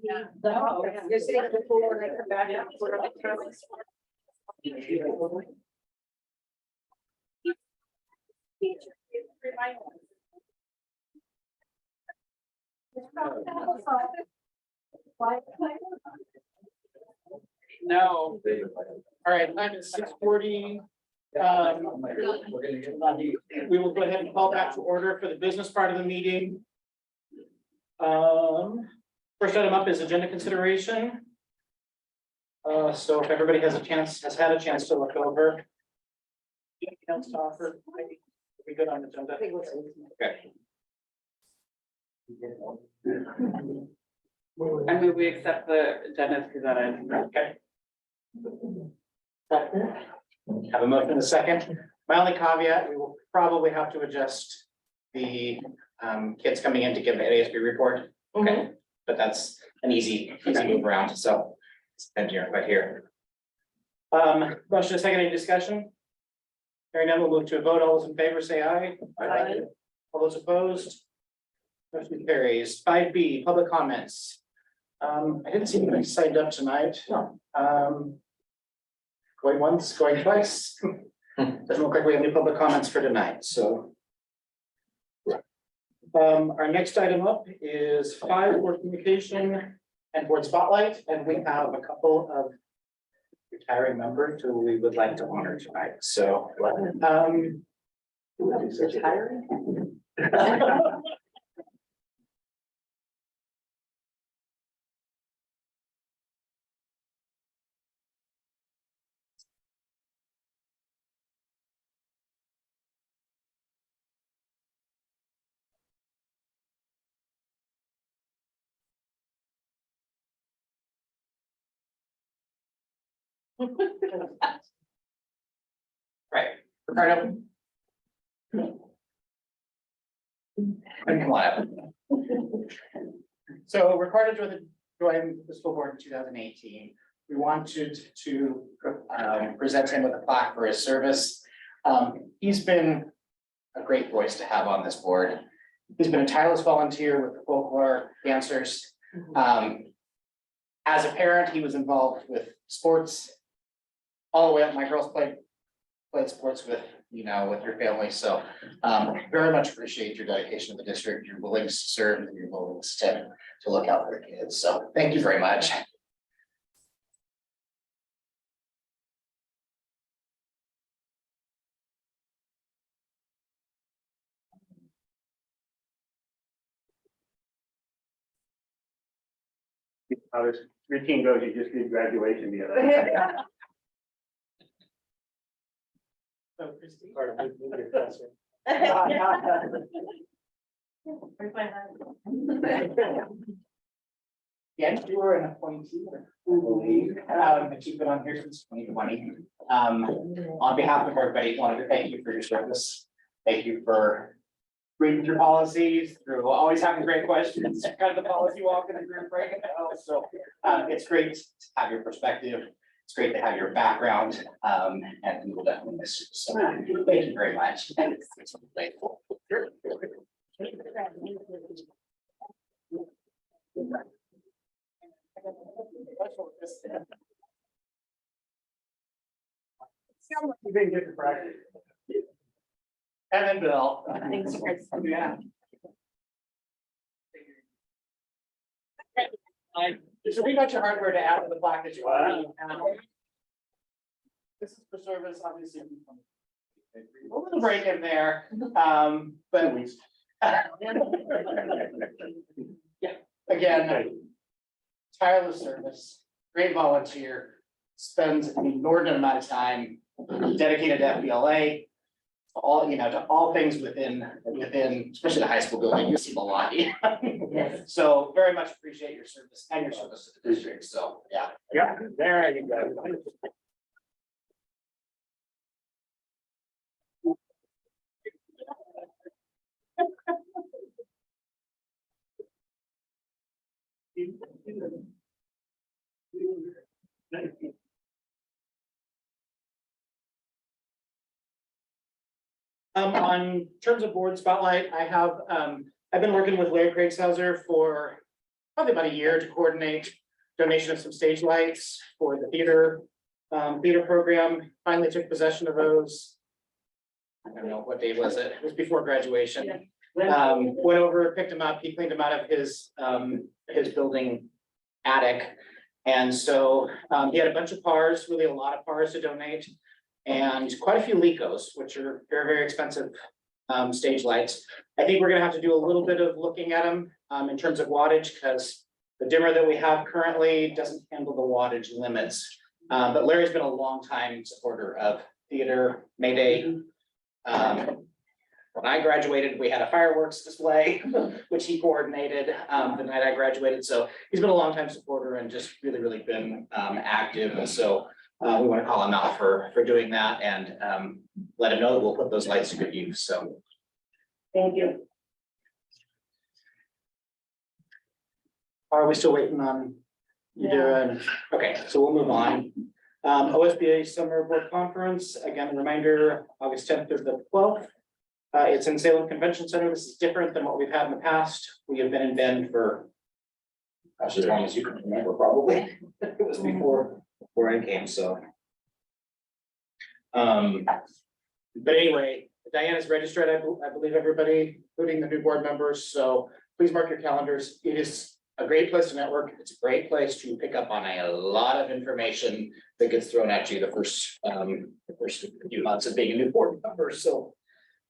You're sitting at the pool and I come back and put on the terrace. No. All right, time is 6:40. We will go ahead and call back to order for the business part of the meeting. First item up is agenda consideration. So if everybody has had a chance to look over. Anything else to offer? We good on the agenda? Okay. I move we accept the agenda as presented. Okay. Have a motion in a second. My only caveat, we will probably have to adjust the kids coming in to give the ASB report. Okay, but that's an easy move around, so spend here, right here. Motion a second, any discussion? Hearing none, we'll move to a vote. All those in favor say aye. Aye. All those opposed? Motion carries. 5B, public comments. I didn't see anybody signed up tonight. Going once, going twice. Doesn't look like we have any public comments for tonight, so. Our next item up is 5, board communication and board spotlight, and we have a couple of retiring members who we would like to honor tonight, so. Retiring? Right, Ricardo. And come on up. So Ricardo joined the school board in 2018. We wanted to present him with a plaque for his service. He's been a great voice to have on this board. He's been a tireless volunteer with the folklore dancers. As a parent, he was involved with sports all the way up. My girls played sports with your family. So very much appreciate your dedication to the district, your willingness to serve, and your willingness to look out for the kids. So thank you very much. How this routine goes, you just need graduation the other day. So Christy. Yeah, you were an appointee, I believe, and you've been on here since 2020. On behalf of everybody, I wanted to thank you for your service. Thank you for reading through policies, through always having great questions, kind of the policy walk in the group right now. So it's great to have your perspective. It's great to have your background, and we will definitely miss you. So thank you very much. Thanks. It's grateful. You didn't get to practice. And then Bill. Thanks, Chris. Yeah. There's a wee bunch of hardware to add to the plaque that you want. This is for service, obviously. A little break in there, but yeah, again, tireless service, great volunteer, spends an inordinate amount of time dedicated to FBLA. To all things within, especially the high school building, you see a lot. Yes. So very much appreciate your service and your service to the district, so, yeah. Yeah, there you go. On terms of board spotlight, I've been working with Larry Craigshauser for probably about a year to coordinate donation of some stage lights for the theater program. Finally took possession of those. I don't know, what day was it? It was before graduation. Went over, picked them up, he cleaned them out of his building attic. And so, he had a bunch of PARs, really a lot of PARs to donate, and quite a few LECOs, which are very, very expensive, stage lights. I think we're gonna have to do a little bit of looking at them, in terms of wattage, because the dimmer that we have currently doesn't handle the wattage limits. But Larry's been a long time supporter of theater, May Day. When I graduated, we had a fireworks display, which he coordinated, the night I graduated. So he's been a long time supporter and just really, really been, active. And so, we want to call him out for doing that and, let him know that we'll put those lights to good use. So. Thank you. Are we still waiting on you doing? Okay, so we'll move on. OSBA Summer Board Conference, again, a reminder, August 10th through the 12th. It's in Salem Convention Center. This is different than what we've had in the past. We have been in Bend for, gosh, as long as you can remember, probably. It was before I came, so. But anyway, Diana's registered, I believe everybody, including the new board members, so please mark your calendars. It is a great place to network. It's a great place to pick up on a lot of information that gets thrown at you the first few months of being a new board member, so.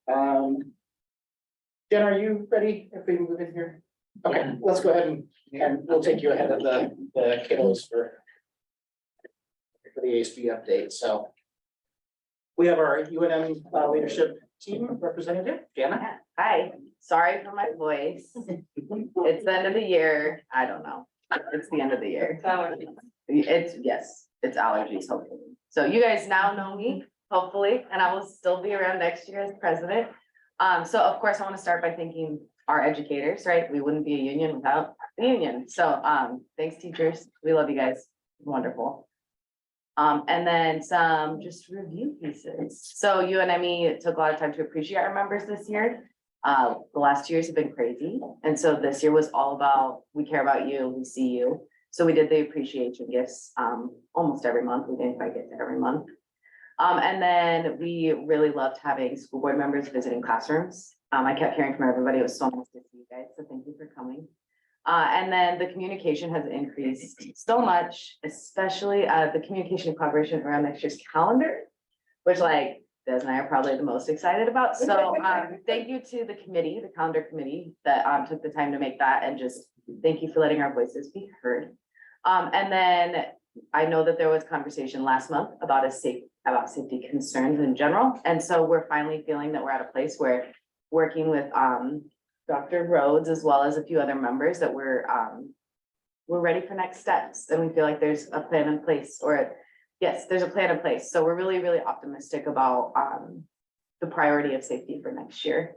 Jen, are you ready if we move in here? Okay, let's go ahead and we'll take you ahead of the kiddos for the ASB update, so. We have our UNM leadership team representative, Jana. Hi, sorry for my voice. It's the end of the year. I don't know. It's the end of the year. Yes, it's allergies, hopefully. So you guys now know me, hopefully, and I will still be around next year as president. So of course, I want to start by thanking our educators, right? We wouldn't be a union without the union. So thanks, teachers. We love you guys. Wonderful. And then some just review pieces. So UNME took a lot of time to appreciate our members this year. The last 2 years have been crazy. And so this year was all about, we care about you, we see you. So we did the appreciation gifts almost every month. We didn't quite get to every month. And then we really loved having school board members visiting classrooms. I kept hearing from everybody, it was so nice to see you guys. So thank you for coming. And then the communication has increased so much, especially the communication and collaboration around next year's calendar, which like Des and I are probably the most excited about. So thank you to the committee, the calendar committee that took the time to make that, and just thank you for letting our voices be heard. And then I know that there was conversation last month about safety concerns in general. And so we're finally feeling that we're at a place where working with Dr. Rhodes, as well as a few other members, that we're ready for next steps. And we feel like there's a plan in place, or yes, there's a plan in place. So we're really, really optimistic about the priority of safety for next year.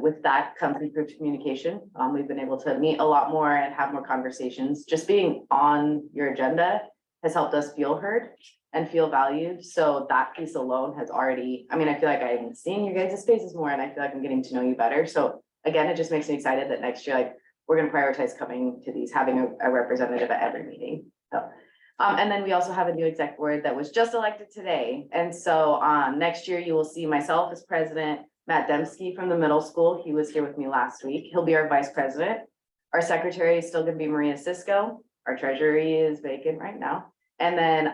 With that comes improved communication. We've been able to meet a lot more and have more conversations. Just being on your agenda has helped us feel heard and feel valued. So that piece alone has already, I mean, I feel like I'm seeing you guys' faces more, and I feel like I'm getting to know you better. So again, it just makes me excited that next year, like, we're gonna prioritize coming to these, having a representative at every meeting. So, and then we also have a new exec board that was just elected today. And so next year you will see myself as president, Matt Dembski from the middle school. He was here with me last week. He'll be our vice president. Our secretary is still gonna be Maria Cisco. Our treasury is vacant right now. And then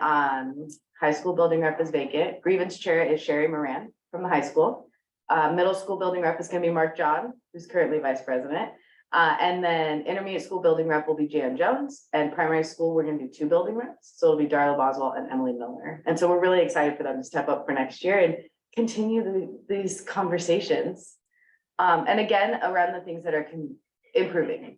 high school building rep is vacant. Grievance chair is Sherry Moran from the high school. Middle school building rep is gonna be Mark John, who's currently vice president. And then intermediate school building rep will be Jan Jones, and primary school, we're gonna do 2 building reps. So it'll be Darla Boswell and Emily Milner. And so we're really excited for them to step up for next year and continue these conversations. And again, around the things that are improving.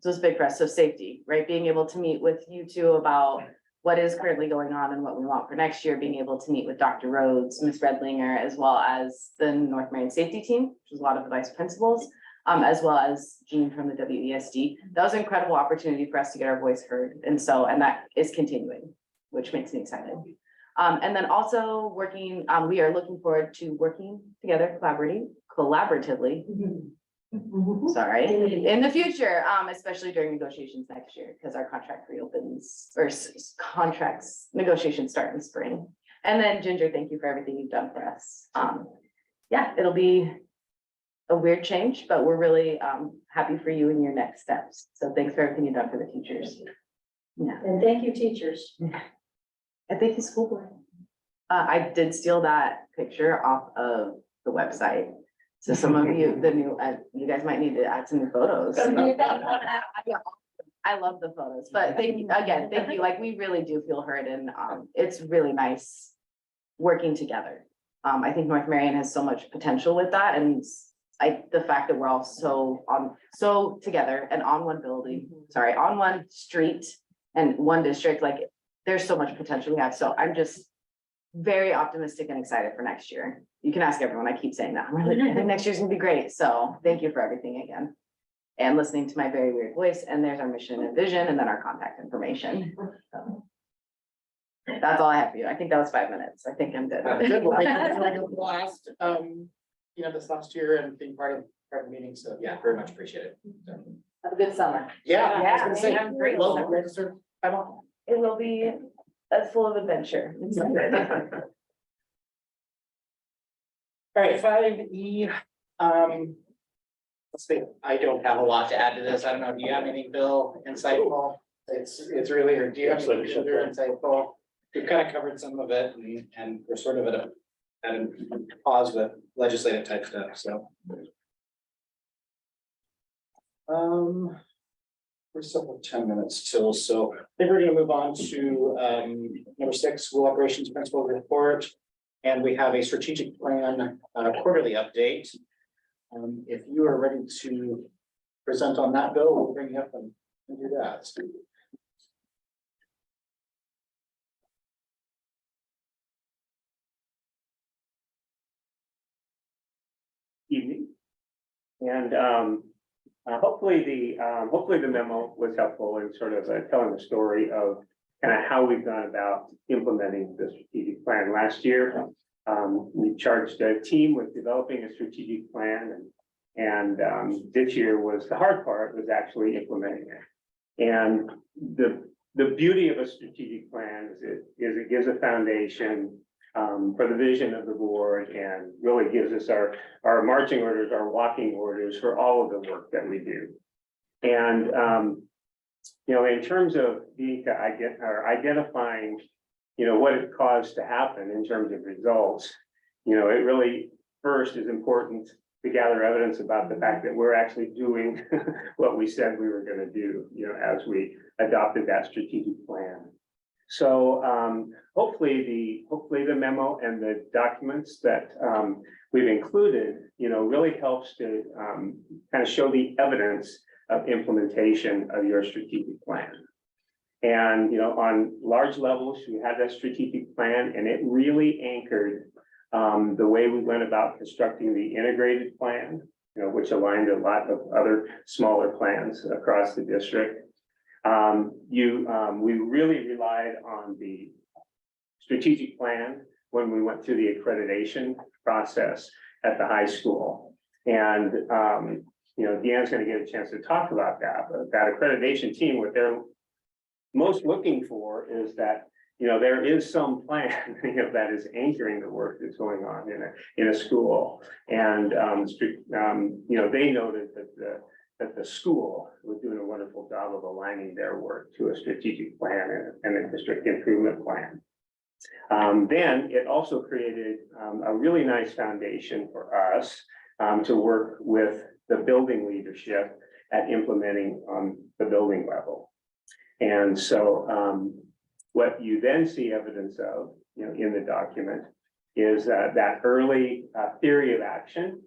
So it's big for us. So safety, right? Being able to meet with you two about what is currently going on and what we want for next year, being able to meet with Dr. Rhodes, Ms. Redlinger, as well as the North Marion Safety Team, which is a lot of the vice principals, as well as Jean from the WESD. That was an incredible opportunity for us to get our voice heard. And that is continuing, which makes me excited. And then also working, we are looking forward to working together collaboratively Sorry, in the future, especially during negotiations next year, because our contract reopens, or contracts, negotiations start in spring. And then Ginger, thank you for everything you've done for us. Yeah, it'll be a weird change, but we're really happy for you in your next steps. So thanks for everything you've done for the teachers. Yeah, And thank you, teachers. and thank you, school board. I did steal that picture off of the website. So some of you, you guys might need to add some new photos. I love the photos, but thank you, again, thank you. Like, we really do feel heard, and it's really nice working together. I think North Marion has so much potential with that, and the fact that we're all so together and on one building, sorry, on one street and one district, like, there's so much potential we have. So I'm just very optimistic and excited for next year. You can ask everyone. I keep saying that. I think next year's gonna be great. So thank you for everything again. And listening to my very weird voice. And there's our mission and vision, and then our contact information. So that's all I have for you. I think that was 5 minutes. I think I'm good. Good, well, thank you for joining the last, this last year and being part of the meeting, so yeah, very much appreciate it. So, Have a good summer. yeah. I was gonna say, have a great well, summer. register, I'm on. It will be full of adventure. All right, 5E, let's see, I don't have a lot to add to this. I don't know, do you have anything, Bill, insightful? It's really, or do you have anything further insightful? We've kind of covered some of it, and we're sort of at a pause with legislative type stuff, so. We're still have 10 minutes till, so I think we're gonna move on to number 6, school operations principal report. And we have a strategic plan quarterly update. If you are ready to present on that, Bill, we'll bring you up and do that. Evening. And hopefully the memo was helpful in sort of telling the story of kind of how we've gone about implementing the strategic plan. Last year, we charged a team with developing a strategic plan, and this year was the hard part, was actually implementing it. And the beauty of a strategic plan is it gives a foundation for the vision of the board, and really gives us our marching orders, our walking orders for all of the work that we do. And in terms of identifying, what it caused to happen in terms of results, it really first is important to gather evidence about the fact that we're actually doing what we said we were going to do, as we adopted that strategic plan. So hopefully the memo and the documents that we've included, really helps to kind of show the evidence of implementation of your strategic plan. And, on large levels, we had that strategic plan, and it really anchored the way we went about constructing the integrated plan, which aligned a lot of other smaller plans across the district. We really relied on the strategic plan when we went through the accreditation process at the high school. And, Deanne's going to get a chance to talk about that, but that accreditation team, what they're most looking for is that, there is some plan, that is anchoring the work that's going on in a school. And, they noted that the school was doing a wonderful job of aligning their work to a strategic plan and a district improvement plan. Then it also created a really nice foundation for us to work with the building leadership at implementing on the building level. And so what you then see evidence of, in the document is that early theory of action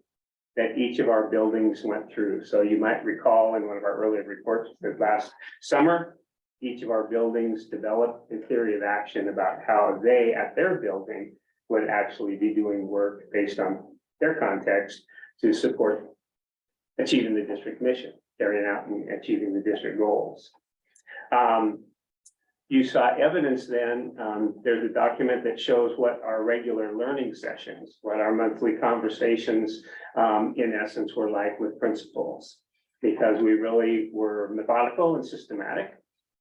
that each of our buildings went through. So you might recall in one of our earlier reports that last summer, each of our buildings developed a theory of action about how they at their building would actually be doing work based on their context to support achieving the district mission, carrying out and achieving the district goals. you saw evidence then, there's a document that shows what our regular learning sessions, what our monthly conversations, in essence, were like with principals. Because we really were methodical and systematic,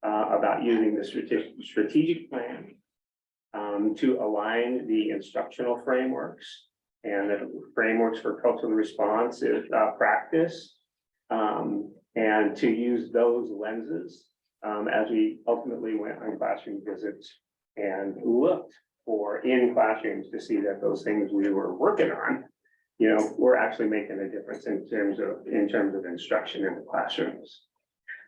about using the strategic plan, to align the instructional frameworks and the frameworks for cultural responsive, practice. And to use those lenses, as we ultimately went on classroom visits and looked for in classrooms to see that those things we were working on, were actually making a difference in terms of instruction in the classrooms.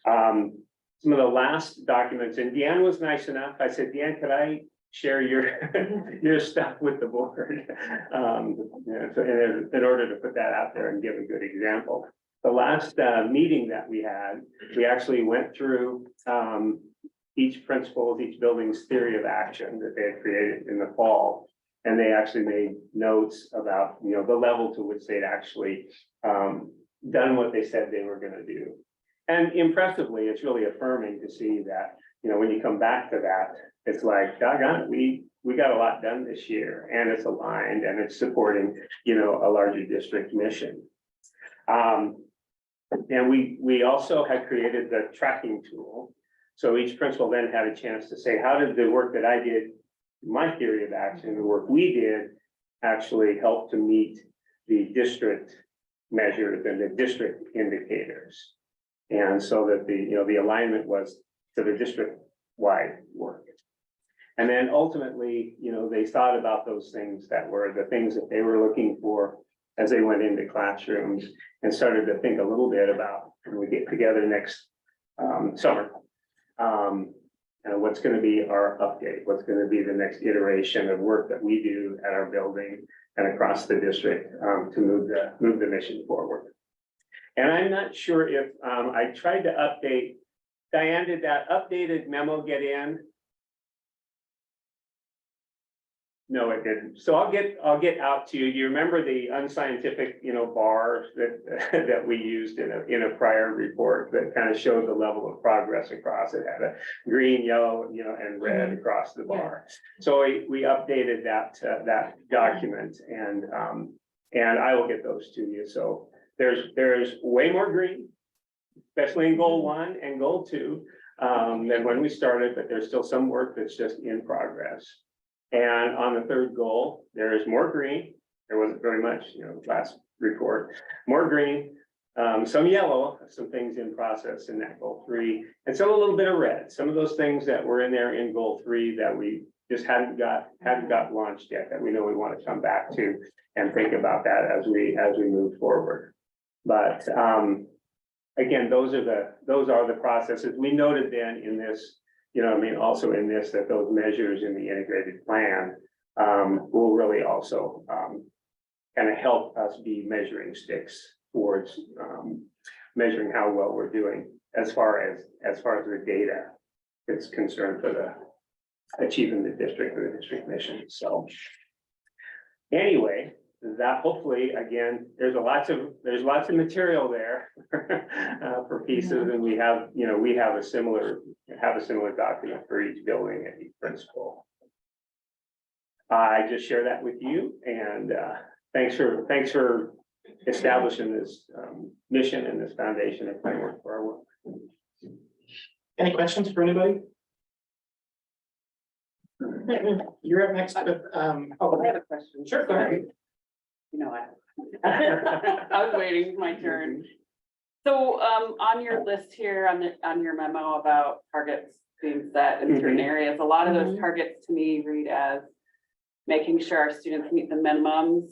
Some of the last documents, and Deanne was nice enough. I said, Deanne, could I share your stuff with the board? So in order to put that out there and give a good example. The last meeting that we had, we actually went through each building's theory of action that they had created in the fall. And they actually made notes about, the level to which they'd actually done what they said they were gonna do. And impressively, it's really affirming to see that, when you come back to that, it's like, doggone it, we got a lot done this year, and it's aligned and it's supporting, a larger district mission. And we also had created the tracking tool. So each principal then had a chance to say, how did the work that I did, my theory of action, the work we did, actually help to meet the district measures and the district indicators? And so that the alignment was to the district-wide work. And then ultimately, they thought about those things that were the things that they were looking for as they went into classrooms and started to think a little bit about when we get together next summer. What's going to be our update? What's going to be the next iteration of work that we do at our building and across the district to move the mission forward? And I'm not sure if I tried to update. Diane, did that updated memo get in? No, it didn't. So I'll get out to you. You remember the unscientific, bar that we used in a prior report that kind of showed the level of progress across it, had a green, yellow, and red across the bar. So we updated that document, and I will get those to you. So there's way more green, especially in goal 1 and goal 2, than when we started, but there's still some work that's just in progress. And on the third goal, there is more green. There wasn't very much, last report, more green, some yellow, some things in process in that goal 3, and some a little bit of red. Some of those things that were in there in goal 3 that we just hadn't got launched yet, that we know we want to come back to and think about that as we move forward. But again, those are the processes we noted then in this. Also in this, that those measures in the integrated plan will really also kind of help us be measuring sticks towards measuring how well we're doing as far as the data is concerned for the achieving the district or the district mission. So anyway, that hopefully, again, there's lots of material there for pieces, and we have a similar document for each building and each principal. I just share that with you, and thanks for establishing this mission and this foundation and framework for our work. Any questions for anybody? You're up next with, I have a question. Sure, go ahead. I was waiting my turn. So, on your list here, on your memo about targets being set in certain areas, a lot of those targets to me read as making sure our students meet the minimums.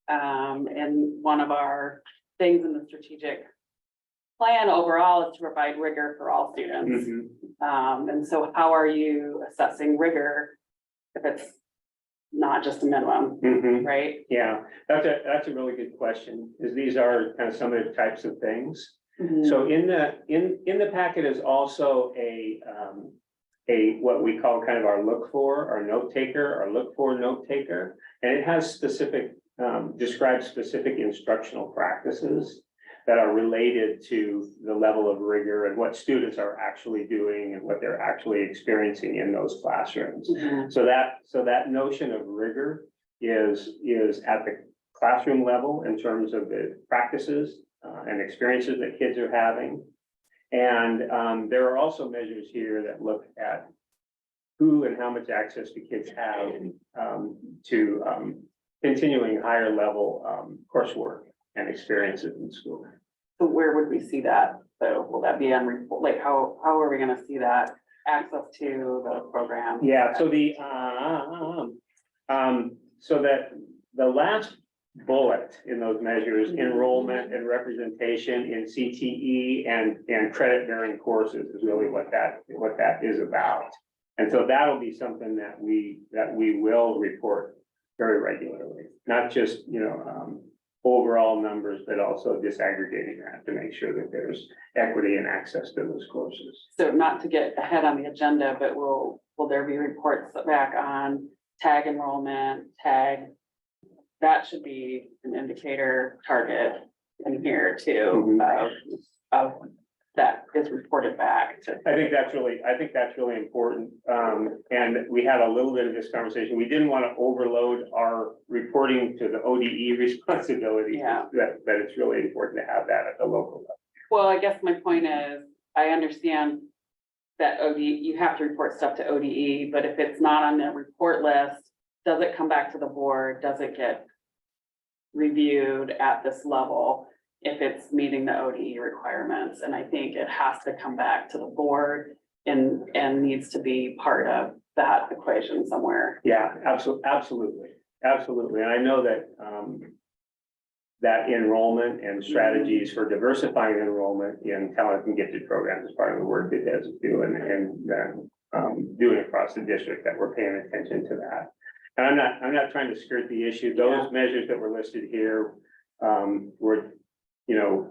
And one of our things in the strategic plan overall is to provide rigor for all students. And so how are you assessing rigor if it's not just a minimum, right? Yeah, that's a really good question, is these are kind of some of the types of things. So in the packet is also a what we call kind of our look for, our note taker, our look for note taker, and it has specific describes specific instructional practices that are related to the level of rigor and what students are actually doing and what they're actually experiencing in those classrooms. So that notion of rigor is at the classroom level in terms of the practices and experiences that kids are having. And there are also measures here that look at who and how much access the kids have to continuing higher level coursework and experiences in school. So where would we see that? So will that be on report, like how are we gonna see that access to the program? Yeah, so so that the last bullet in those measures, enrollment and representation in CTE and credit bearing courses is really what that is about. And so that'll be something that we will report very regularly, not just, overall numbers, but also disaggregating that to make sure that there's equity and access to those courses. So not to get ahead on the agenda, but will there be reports back on tag enrollment, tag? That should be an indicator target in here too, of that is reported back to. I think that's really important. And we had a little bit of this conversation. We didn't want to overload our reporting to the ODE responsibility. Yeah. That it's really important to have that at the local level. Well, I guess my point is, I understand that you have to report stuff to ODE, but if it's not on the report list, does it come back to the board? Does it get reviewed at this level if it's meeting the ODE requirements? And I think it has to come back to the board and needs to be part of that equation somewhere. Yeah, absolutely. And I know that that enrollment and strategies for diversifying enrollment in talent and gifted programs is part of the work that Des is doing and doing across the district, that we're paying attention to that. And I'm not trying to skirt the issue. Those measures that were listed here were,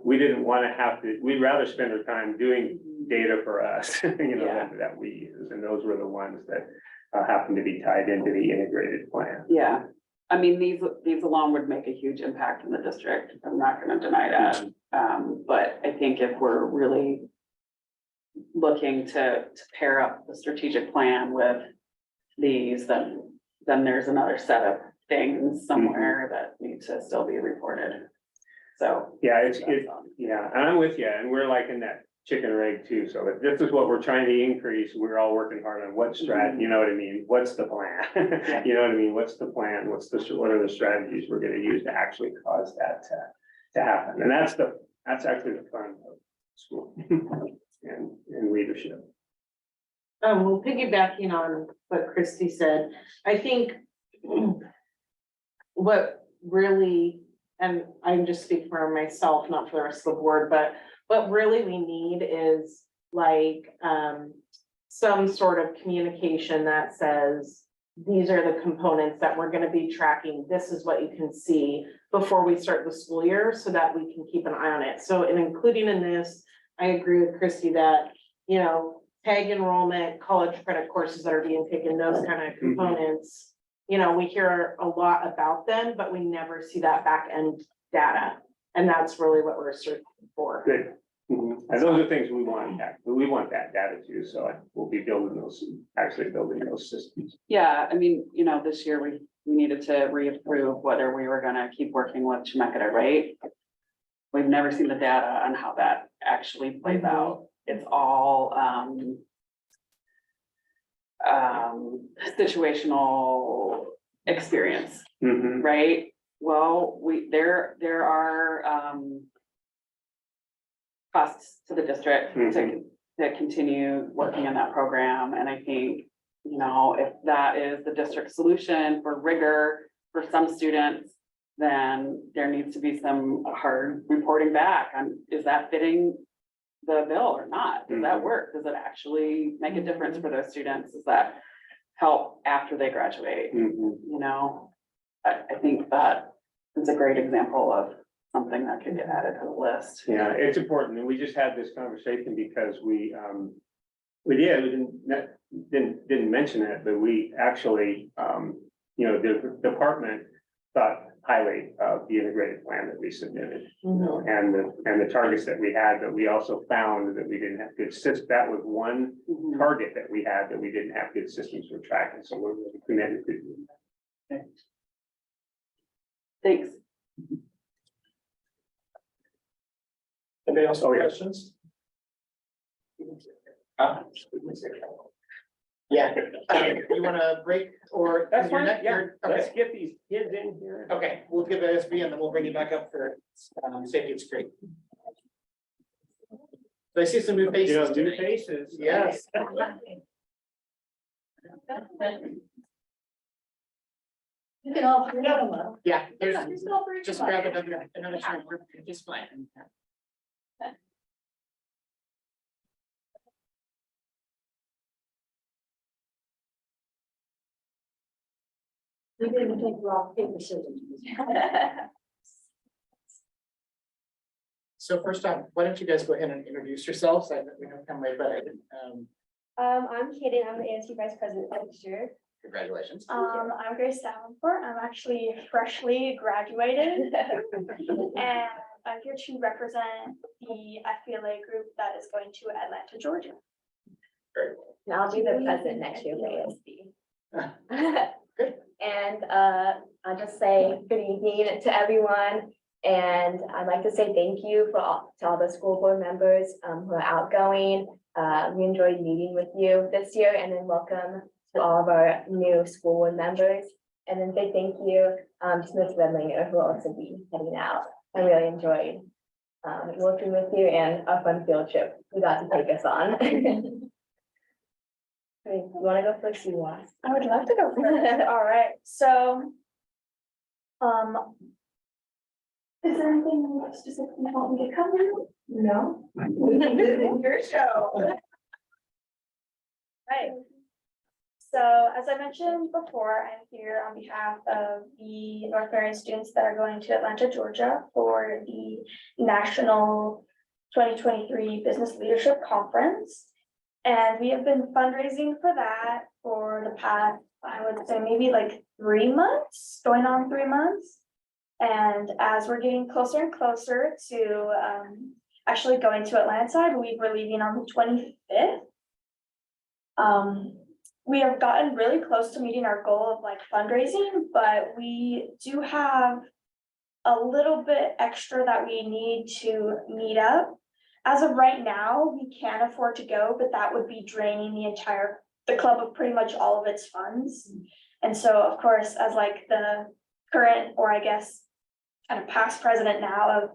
we didn't want to have to, we'd rather spend our time doing data for us, that we use. And those were the ones that happen to be tied into the integrated plan. Yeah, I mean, these alone would make a huge impact in the district. I'm not gonna deny that. But I think if we're really looking to pair up the strategic plan with these, then there's another set of things somewhere that need to still be reported. So. Yeah, and I'm with you, and we're like in that chicken or egg too. So if this is what we're trying to increase, we're all working hard on what strat, you know what I mean? What's the plan? You know what I mean? What's the plan? What are the strategies we're gonna use to actually cause that to happen? And that's actually the fun of school and leadership. Well, piggybacking on what Christy said, I think what really, and I'm just speaking for myself, not for the rest of the board, but what really we need is like some sort of communication that says, these are the components that we're gonna be tracking. This is what you can see before we start the school year so that we can keep an eye on it. So in including in this, I agree with Christy that, tag enrollment, college credit courses that are being taken, those kind of components, we hear a lot about them, but we never see that back end data. And that's really what we're searching for. Good. And those are things we want that data too. So we'll be building those systems. Yeah, I mean, this year we needed to reapprove whether we were gonna keep working with Chemeketa, right? We've never seen the data on how that actually plays out. It's all situational experience, right? Well, there are costs to the district to continue working on that program. And I think, if that is the district solution for rigor for some students, then there needs to be some hard reporting back on, is that fitting the bill or not? Does that work? Does it actually make a difference for those students? Does that help after they graduate? I think that is a great example of something that could get added to the list. Yeah, it's important. And we just had this conversation because we didn't mention it, but we actually, the department thought highlight of the integrated plan that we submitted. You know, and the targets that we had, but we also found that we didn't have good systems. That was one target that we had that we didn't have good systems for tracking, so we're really committed to doing that. Thanks. Anybody else have Oh, yeah. questions? Yeah, you wanna break or? That's fine, you're- yeah, you're- let's Okay, get these kids in here. okay, we'll give SB and then we'll bring you back up for safety and security. So I see some new You faces know, new today. faces. Yes. You can all bring them up. Yeah, there's, Just all bring just them up. grab another chair, just fine. We didn't take rock, paper, scissors. So first off, why don't you guys go ahead and introduce yourselves? I know we have come way, but I'm Kaden, I'm the ASU Vice President this year. congratulations. I'm Grace Davenport, I'm actually freshly graduated. And I'm here to represent the FBLA group that is going to Atlanta, Georgia. And I'll be the president next year for ASB. And I'll just say good evening to everyone. And I'd like to say thank you to all the school board members who are outgoing. We enjoyed meeting with you this year, and then welcome to all of our new school board members. And then say thank you to Ms. Redlinger, who will also be heading out. I really enjoyed working with you and our fun field trip you got to take us on. Okay, you wanna go first, you want? I would love to go first. All right, so. Is there anything specifically you want me to cover? No. This is your show. Right. So as I mentioned before, I'm here on behalf of the North Marion students that are going to Atlanta, Georgia for the National 2023 Business Leadership Conference. And we have been fundraising for that for the past, I would say maybe like 3 months, going on 3 months. And as we're getting closer and closer to actually going to Atlanta, I believe we're leaving on the 25th. We have gotten really close to meeting our goal of like fundraising, but we do have a little bit extra that we need to meet up. As of right now, we can afford to go, but that would be draining the club of pretty much all of its funds. And so, of course, as like the current, or I guess, kind of past president now of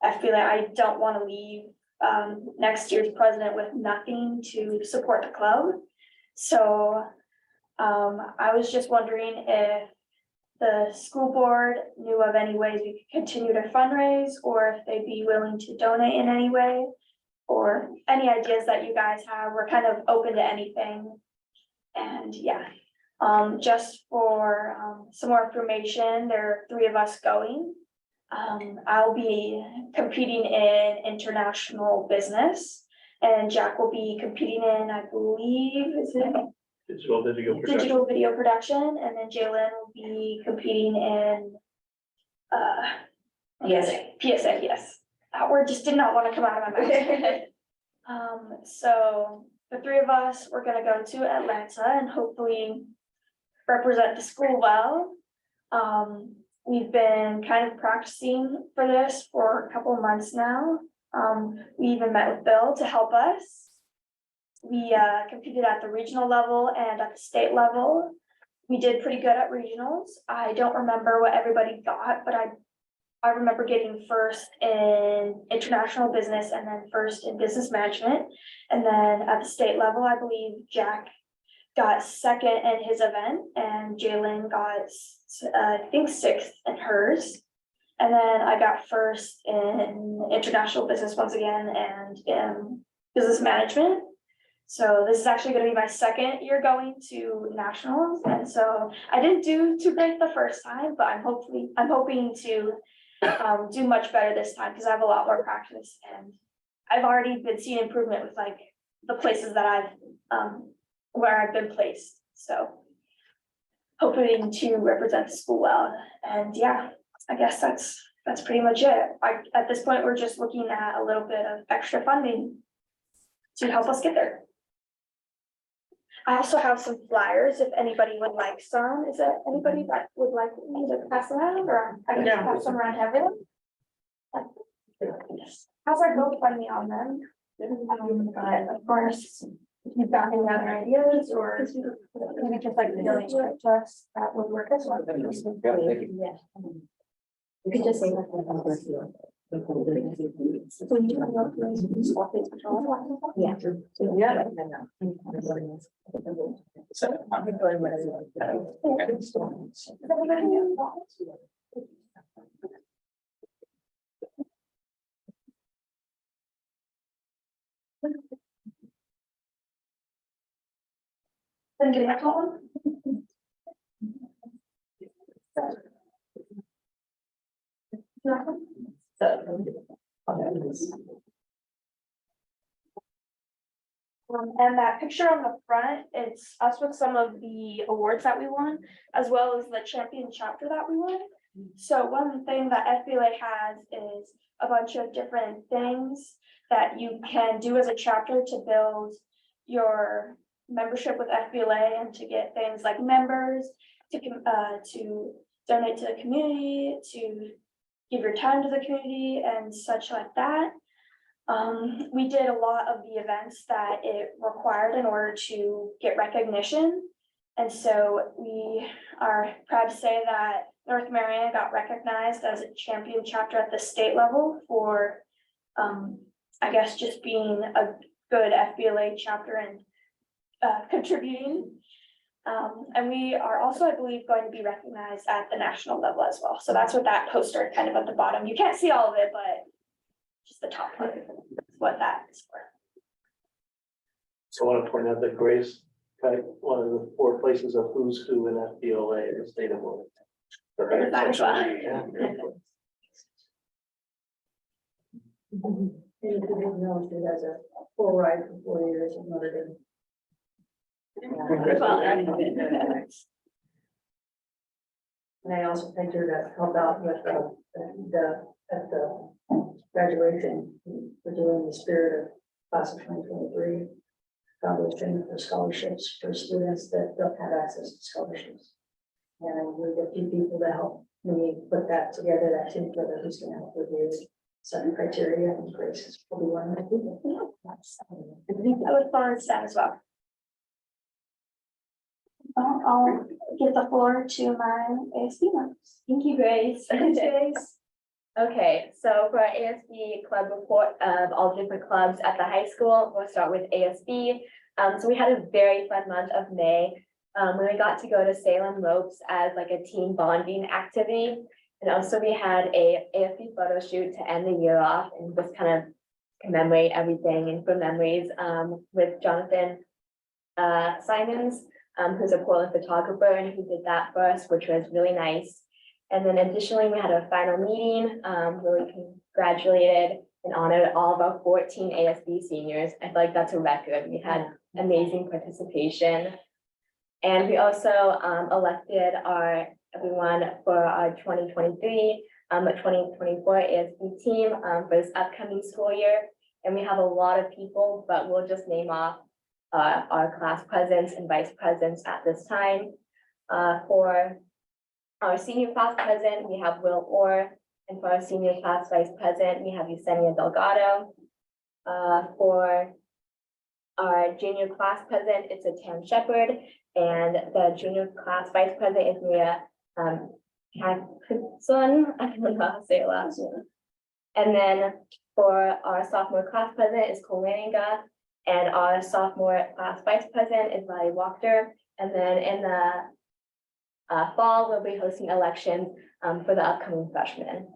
FBLA, I don't want to leave next year's president with nothing to support the club. So I was just wondering if the school board knew of any ways we could continue to fundraise, or if they'd be willing to donate in any way, or any ideas that you guys have. We're kind of open to anything. And yeah, just for some more information, there are 3 of us going. I'll be competing in international business, and Jack will be competing in, I believe, is it digital video production, and then Jalen will be competing in PSA, yes. That word just did not want to come out of my mouth. So the 3 of us, we're gonna go to Atlanta and hopefully represent the school well. We've been kind of practicing for this for a couple months now. We even met with Bill to help us. We competed at the regional level and at the state level. We did pretty good at regionals. I don't remember what everybody got, but I remember getting first in international business and then first in business management. And then at the state level, I believe Jack got second in his event and Jalen got, I think, 6th in hers. And then I got first in international business once again and in business management. So this is actually going to be my 2nd year going to nationals. And so I didn't do too great the first time, but I'm hoping to do much better this time because I have a lot more practice and I've already been seeing improvement with like the places that where I've been placed. So hoping to represent the school well. And yeah, I guess that's pretty much it. At this point, we're just looking at a little bit of extra funding to help us get there. I also have some flyers if anybody would like some. Is there anybody that would like me to pass around, or I can just Yeah. pass them around to everyone? How's our GoFundMe on them? But of course, if you've got any other ideas or maybe just like donate it to us, that would work as well. Yeah. You could just say. Yeah. Then get that one. And that picture on the front, it's us with some of the awards that we won, as well as the champion chapter that we won. So one thing that FBLA has is a bunch of different things that you can do as a chapter to build your membership with FBLA and to get things like members, to donate to the community, to give your time to the community and such like that. We did a lot of the events that it required in order to get recognition. And so we are proud to say that North Marion got recognized as a champion chapter at the state level for, I guess, just being a good FBLA chapter and contributing. And we are also, I believe, going to be recognized at the national level as well. So that's what that poster kind of at the bottom. You can't see all of it, but just the top part, is what that is for. So I want to point out that Grace got one of the 4 places of who's who in FBLA in the state of Oregon. That as well. Yeah. And if you didn't know, she has a full ride for 4 years and Notre Dame. And I also thank her to help out with at the graduation, we're doing the spirit of class of 2023 foundation for scholarships for students that don't have access to scholarships. And we need a few people to help me put that together, that team together, who's gonna help review certain criteria, and Grace is probably one of the people. I look forward to that as well. I'll give the floor to my ASB members. Thank you, Grace. Thanks, Grace. Okay, so for our ASB club report of all different clubs at the high school, we'll start with ASB. So we had a very fun month of May, when we got to go to Salem Ropes as like a team bonding activity. And also we had a ASB photo shoot to end the year off and just kind of commemorate everything and for memories with Jonathan Simons, who's a Portland photographer and who did that for us, which was really nice. And then additionally, we had a final meeting where we congratulated and honored all of our 14 ASB seniors. I feel like that's a record. We had amazing participation. And we also elected everyone for our 2023, 2024 ASB team for this upcoming school year. And we have a lot of people, but we'll just name off our class presidents and vice presidents at this time. For our senior class president, we have Will Orr, and for our senior class vice president, we have Yesenia Delgado. For our junior class president, it's a Tam Shepherd, and the junior class vice president is Maria Hanson. I don't know how to say it last name. And then for our sophomore class president is Cole Laninga, and our sophomore class vice president is Lottie Wachter. And then in the fall, we'll be hosting elections for the upcoming freshmen.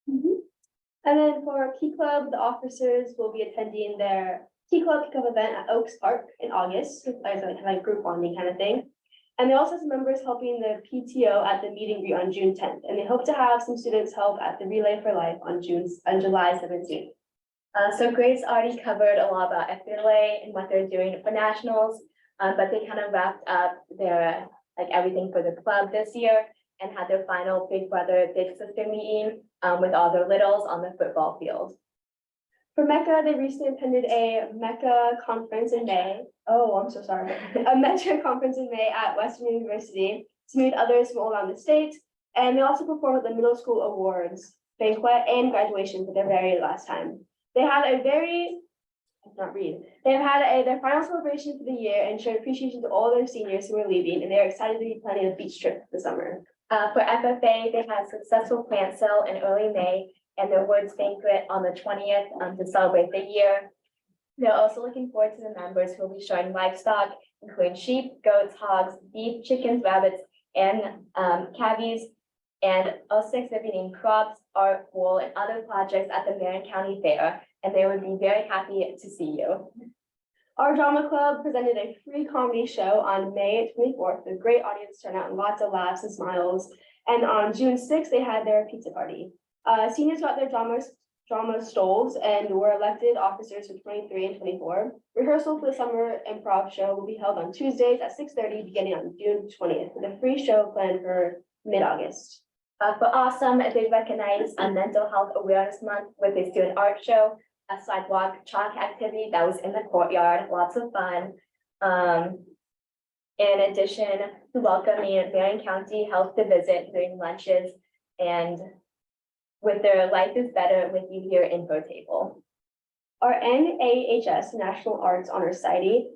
And then for our Key Club, the officers will be attending their Key Club kickoff event at Oaks Park in August, as a kind of group bonding kind of thing. And they also have some members helping the PTO at the meet and greet on June 10th. And they hope to have some students help at the Relay for Life on July 17th. So Grace already covered a lot about FBLA and what they're doing for nationals, but they kind of wrapped up their like everything for the club this year. and had their final big brother, big sister meeting with all their littles on the football field. For Mecca, they recently attended a Mecca conference in May. Oh, I'm so sorry. A Mecca conference in May at Western University to meet others from all around the state. And they also performed at the middle school awards banquet and graduation for their very last time. They had a very, they've had their final celebration for the year and showed appreciation to all their seniors who are leaving, and they're excited to be planning a beach trip this summer. For FFA, they had a successful plant sale in early May and their awards banquet on the 20th to celebrate the year. They're also looking forward to the members who will be showing livestock, including sheep, goats, hogs, beef, chickens, rabbits, and cabbies, and also exhibiting crops, art, wool, and other projects at the Marion County Fair, and they would be very happy to see you. Our drama club presented a free comedy show on May 24th with great audience turnout and lots of laughs and smiles. And on June 6th, they had their pizza party. Seniors got their drama stoles and were elected officers for 23 and 24. Rehearsal for the summer improv show will be held on Tuesdays at 6:30, beginning on June 20th, with a free show planned for mid-August. For Awesome, they recognized a Mental Health Awareness Month with a student art show, a sidewalk chalk activity that was in the courtyard, lots of fun. In addition to welcoming Marion County Health to visit during lunches and with their Life is Better with You Here info table. Our NAHS, National Arts Honor Society,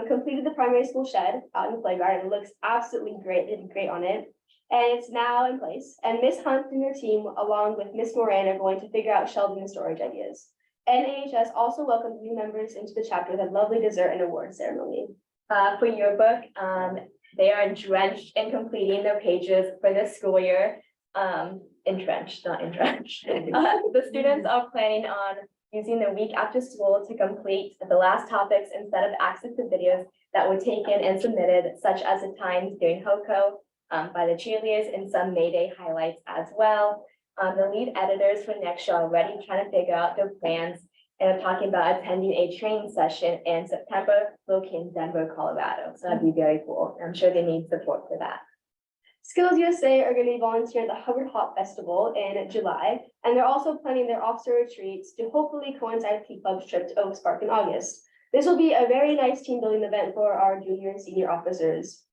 completed the primary school shed out in the playground. It looks absolutely great. They did great on it. And it's now in place. And Miss Hunt and her team, along with Miss Moran, are going to figure out shelving and storage ideas. NAHS also welcomed new members into the chapter with a lovely dessert and award ceremony. For yearbook, they are drenched in completing their pages for this school year. Entrenched, not entrenched. The students are planning on using the week after school to complete the last topics instead of access to videos that were taken and submitted, such as the times during HOCO by the cheerleaders and some May Day highlights as well. The lead editors for next year are already trying to figure out their plans and are talking about attending a training session in September located in Denver, Colorado. So that'd be very cool. I'm sure they need support for that. Skills USA are going to be volunteering at the Hubbard Hop Festival in July, and they're also planning their officer retreats to hopefully coincide with P Club's trip to Oaks Park in August. This will be a very nice team building event for our junior and senior officers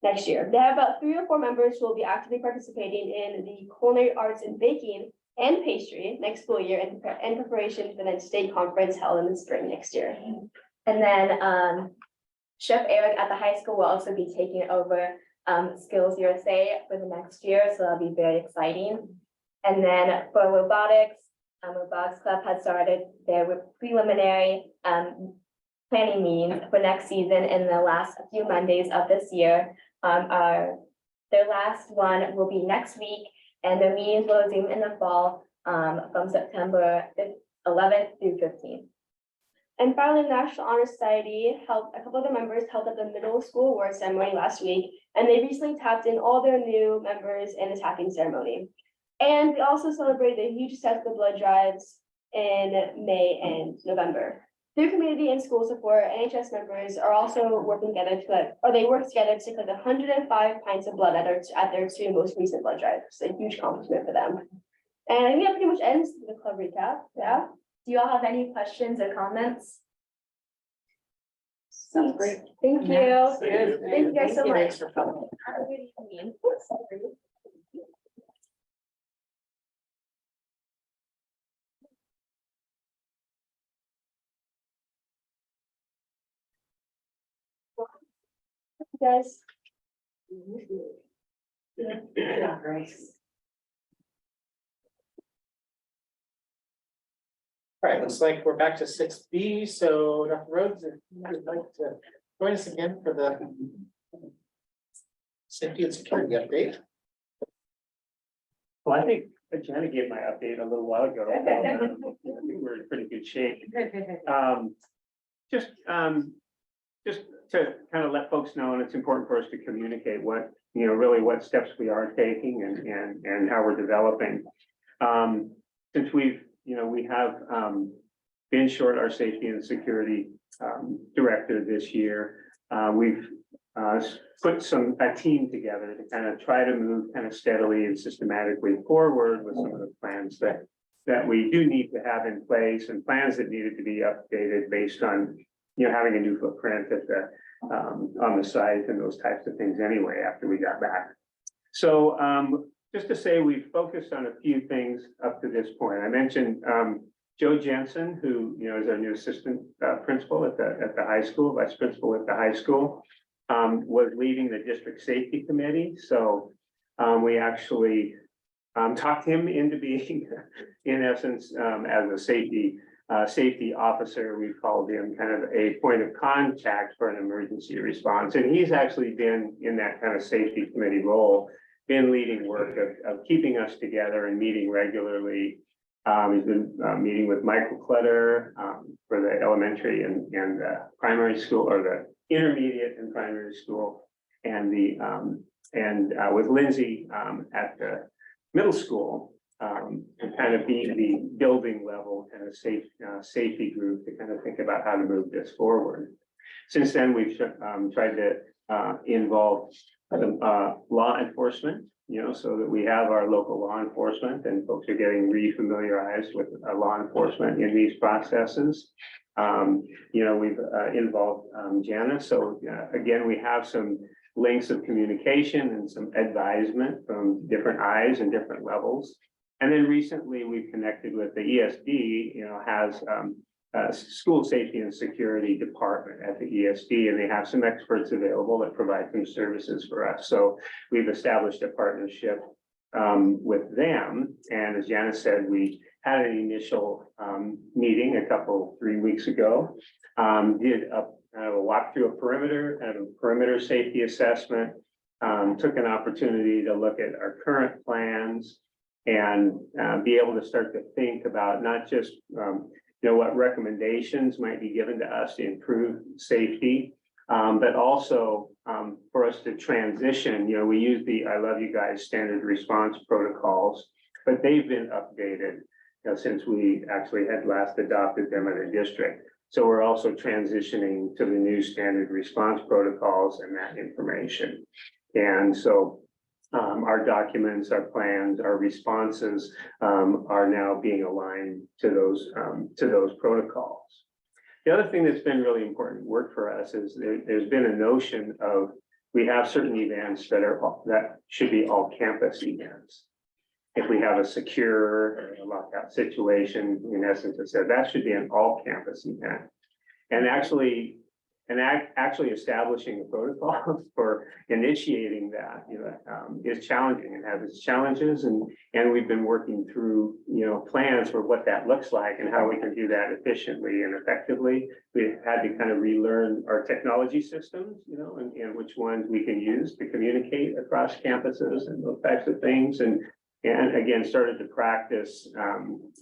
next year. They have about 3 or 4 members who will be actively participating in the culinary arts and baking and pastry next school year in preparation for the state conference held in the spring next year. And then Chef Eric at the high school will also be taking over Skills USA for the next year, so that'll be very exciting. And then for robotics, Robotics Club has started their preliminary planning meetings for next season in the last few Mondays of this year. Their last one will be next week, and the meetings will resume in the fall from September 11th through 15th. And finally, the National Honor Society helped, a couple of their members held at the middle school award ceremony last week, and they recently tapped in all their new members in the tapping ceremony. And we also celebrated a huge success of blood drives in May and November. Through community and school support, NHS members are also working together they work together to collect 105 pints of blood at their 2 most recent blood drives. It's a huge accomplishment for them. And I think that pretty much ends the club recap. Yeah. Do you all have any questions or comments? Sounds great. Thank you. Yeah. Thank you guys so much. Thanks for coming. Have a good evening. Guys. Yeah, Grace. All right, looks like we're back to 6B, so Dr. Rhodes, if you would like to join us again for the safety and security update. Well, I think Janet gave my update a little while ago. I think we're in pretty good shape. Just to kind of let folks know, and it's important for us to communicate what, really what steps we are taking and how we're developing. Since we have been short our safety and security director this year, we've put a team together to kind of try to move kind of steadily and systematically forward with some of the plans that we do need to have in place, and plans that needed to be updated based on, having a new footprint at the, on the site and those types of things anyway, after we got back. So, just to say, we've focused on a few things up to this point. I mentioned, Joe Jensen, who, is our new assistant, principal at the high school, vice principal at the high school, was leading the district safety committee. So, we actually, talked him into being, in essence, as a safety officer. We called him kind of a point of contact for an emergency response. And he's actually been in that kind of safety committee role, been leading work of keeping us together and meeting regularly. He's been meeting with Michael Clutter for the elementary and primary school, or the intermediate and primary school, and with Lindsay at the middle school, to kind of be the building level kind of safety group to kind of think about how to move this forward. Since then, we've tried to involve law enforcement, so that we have our local law enforcement, and folks are getting re-familiarized with law enforcement in these processes. We've involved Jana. So again, we have some links of communication and some advisement from different eyes and different levels. And then recently we've connected with the ESD, has a school safety and security department at the ESD, and they have some experts available that provide some services for us. So we've established a partnership with them. And as Janice said, we had an initial meeting 3 weeks ago, did a walk through a perimeter safety assessment, took an opportunity to look at our current plans and be able to start to think about not just what recommendations might be given to us to improve safety, but also for us to transition. We use the I Love You Guys standard response protocols, but they've been updated since we actually had last adopted them in the district. So we're also transitioning to the new standard response protocols and that information. And so our documents, our plans, our responses are now being aligned to those protocols. The other thing that's been really important work for us is there's been a notion of, we have certain events that should be all campus events. If we have a secure or a lockout situation, in essence, it said that should be an all campus event. And actually establishing a protocol for initiating that, is challenging and has its challenges. And we've been working through, plans for what that looks like and how we can do that efficiently and effectively. We've had to kind of relearn our technology systems, and which ones we can use to communicate across campuses and those types of things. And again, started to practice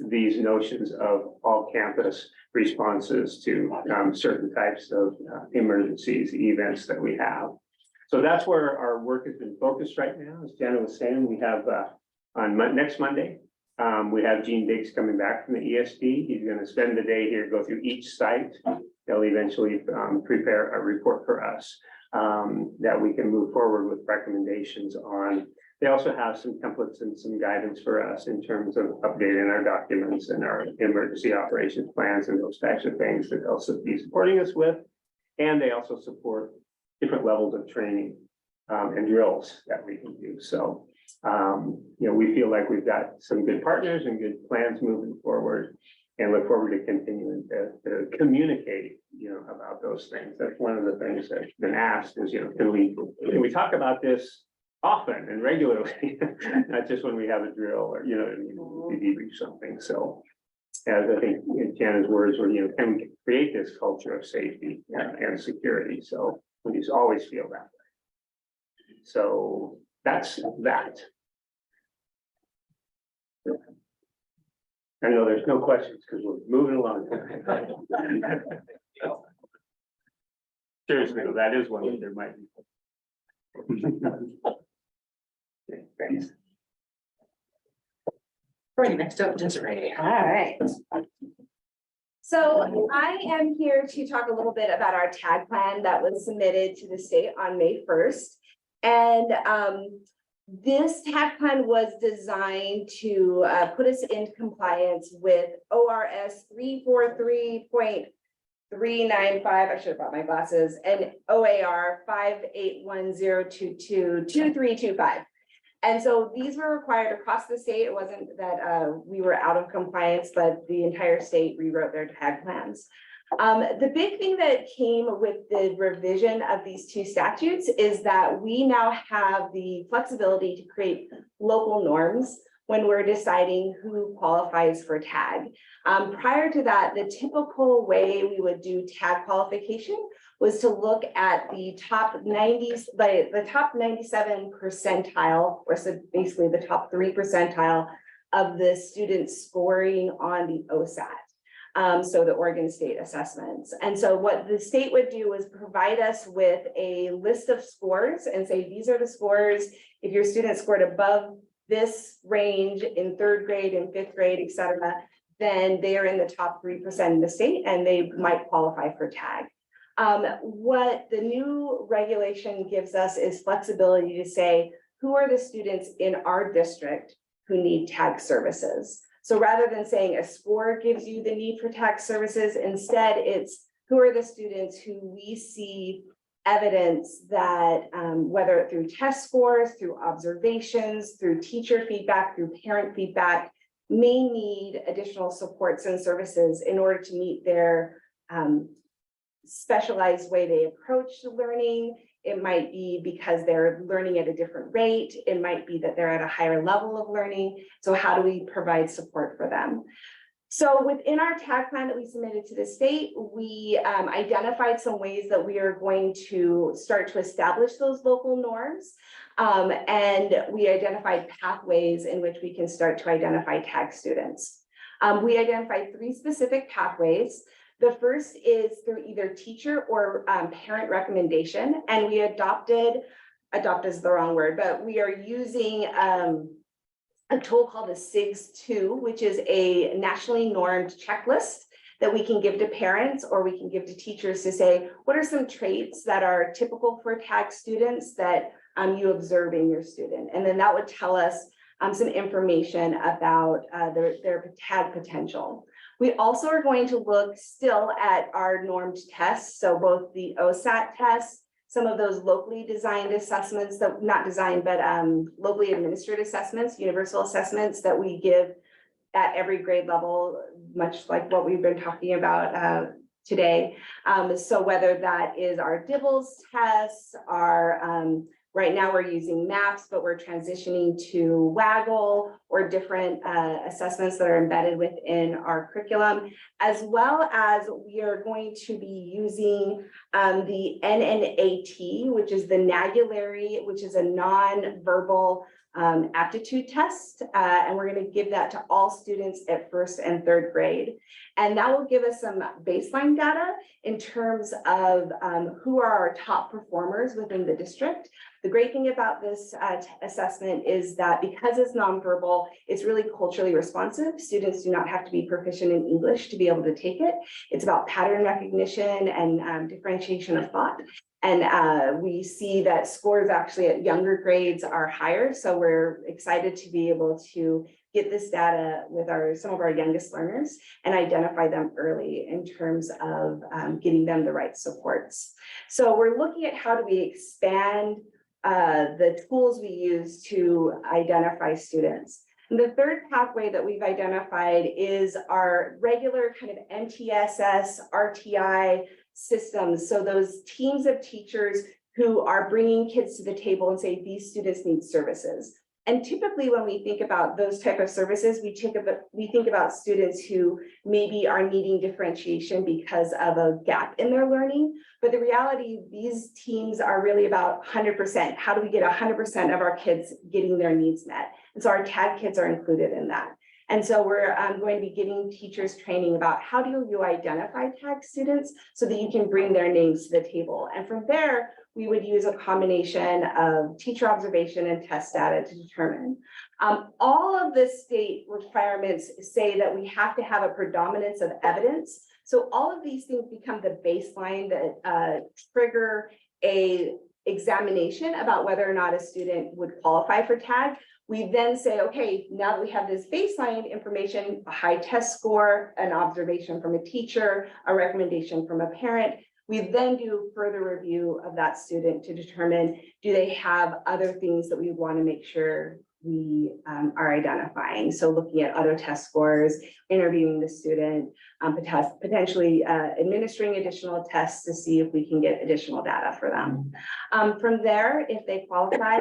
these notions of all campus responses to certain types of emergencies, events that we have. So that's where our work has been focused right now. As Jenna was saying, we have next Monday, we have Gene Diggs coming back from the ESD. He's going to spend the day here, go through each site. They'll eventually prepare a report for us that we can move forward with recommendations on. They also have some templates and some guidance for us in terms of updating our documents and our emergency operations plans and those types of things that they'll be supporting us with. And they also support different levels of training and drills that we can do. So, we feel like we've got some good partners and good plans moving forward, and look forward to continuing to communicate, about those things. That's one of the things that's been asked is, can we talk about this often and regularly, not just when we have a drill or, we debrief something. So as I think Jana's words were, can we create this culture of safety and security? So we just always feel that way. So that's that. I know there's no questions because we're moving along. Seriously, that is one that there might be. Okay, thanks. Right, next up, Desiree. All right. So I am here to talk a little bit about our tag plan that was submitted to the state on May 1st. And this tag plan was designed to put us into compliance with ORS 343.395. I should have brought my glasses, and OAR 58102222325. And so these were required across the state. It wasn't that we were out of compliance, but the entire state rewrote their tag plans. The big thing that came with the revision of these two statutes is that we now have the flexibility to create local norms when we're deciding who qualifies for tag. Prior to that, the typical way we would do tag qualification was to look at the top 90s, the top 97 percentile, or so basically the top 3 percentile of the students scoring on the OSAT. So the Oregon State assessments. And so what the state would do is provide us with a list of scores and say, these are the scores. If your student scored above this range in 3rd grade and 5th grade, et cetera, then they are in the top 3% in the state and they might qualify for tag. What the new regulation gives us is flexibility to say, who are the students in our district who need tag services? So rather than saying a score gives you the need for tag services, instead it's who are the students who we see evidence that whether through test scores, through observations, through teacher feedback, through parent feedback, may need additional supports and services in order to meet their specialized way they approach learning. It might be because they're learning at a different rate. It might be that they're at a higher level of learning. So how do we provide support for them? So within our tag plan that we submitted to the state, we identified some ways that we are going to start to establish those local norms. And we identified pathways in which we can start to identify tag students. We identified 3 specific pathways. The first is through either teacher or parent recommendation, and we adopt is the wrong word, but we are using a tool called the SIGS-2, which is a nationally normed checklist that we can give to parents or we can give to teachers to say, what are some traits that are typical for tag students that you observe in your student? And then that would tell us some information about their tag potential. We also are going to look still at our normed tests. So both the OSAT tests, some of those locally designed assessments that not designed, but locally administered assessments, universal assessments that we give at every grade level, much like what we've been talking about today. So whether that is our DIBELS tests, our right now we're using MAPS, but we're transitioning to WAGGLE or different assessments that are embedded within our curriculum, as well as we are going to be using the NNAT, which is the Nagulary, which is a non-verbal aptitude test. And we're going to give that to all students at 1st and 3rd grade. And that will give us some baseline data in terms of who are our top performers within the district. The great thing about this assessment is that because it's nonverbal, it's really culturally responsive. Students do not have to be proficient in English to be able to take it. It's about pattern recognition and differentiation of thought. And we see that scores actually at younger grades are higher. So we're excited to be able to get this data with some of our youngest learners and identify them early in terms of getting them the right supports. So we're looking at how do we expand the tools we use to identify students. And the third pathway that we've identified is our regular kind of MTSS, RTI systems. So those teams of teachers who are bringing kids to the table and say, these students need services. And typically when we think about those type of services, we think about students who maybe are needing differentiation because of a gap in their learning. But the reality, these teams are really about 100%. How do we get 100% of our kids getting their needs met? And so our tag kids are included in that. And so we're going to be giving teachers training about how do you identify tag students so that you can bring their names to the table. And from there, we would use a combination of teacher observation and test data to determine. All of the state requirements say that we have to have a predominance of evidence. So all of these things become the baseline that trigger a examination about whether or not a student would qualify for tag. We then say, okay, now that we have this baseline information, a high test score, an observation from a teacher, a recommendation from a parent, we then do further review of that student to determine, do they have other things that we want to make sure we are identifying? So looking at auto test scores, interviewing the student, potentially administering additional tests to see if we can get additional data for them. From there, if they qualify,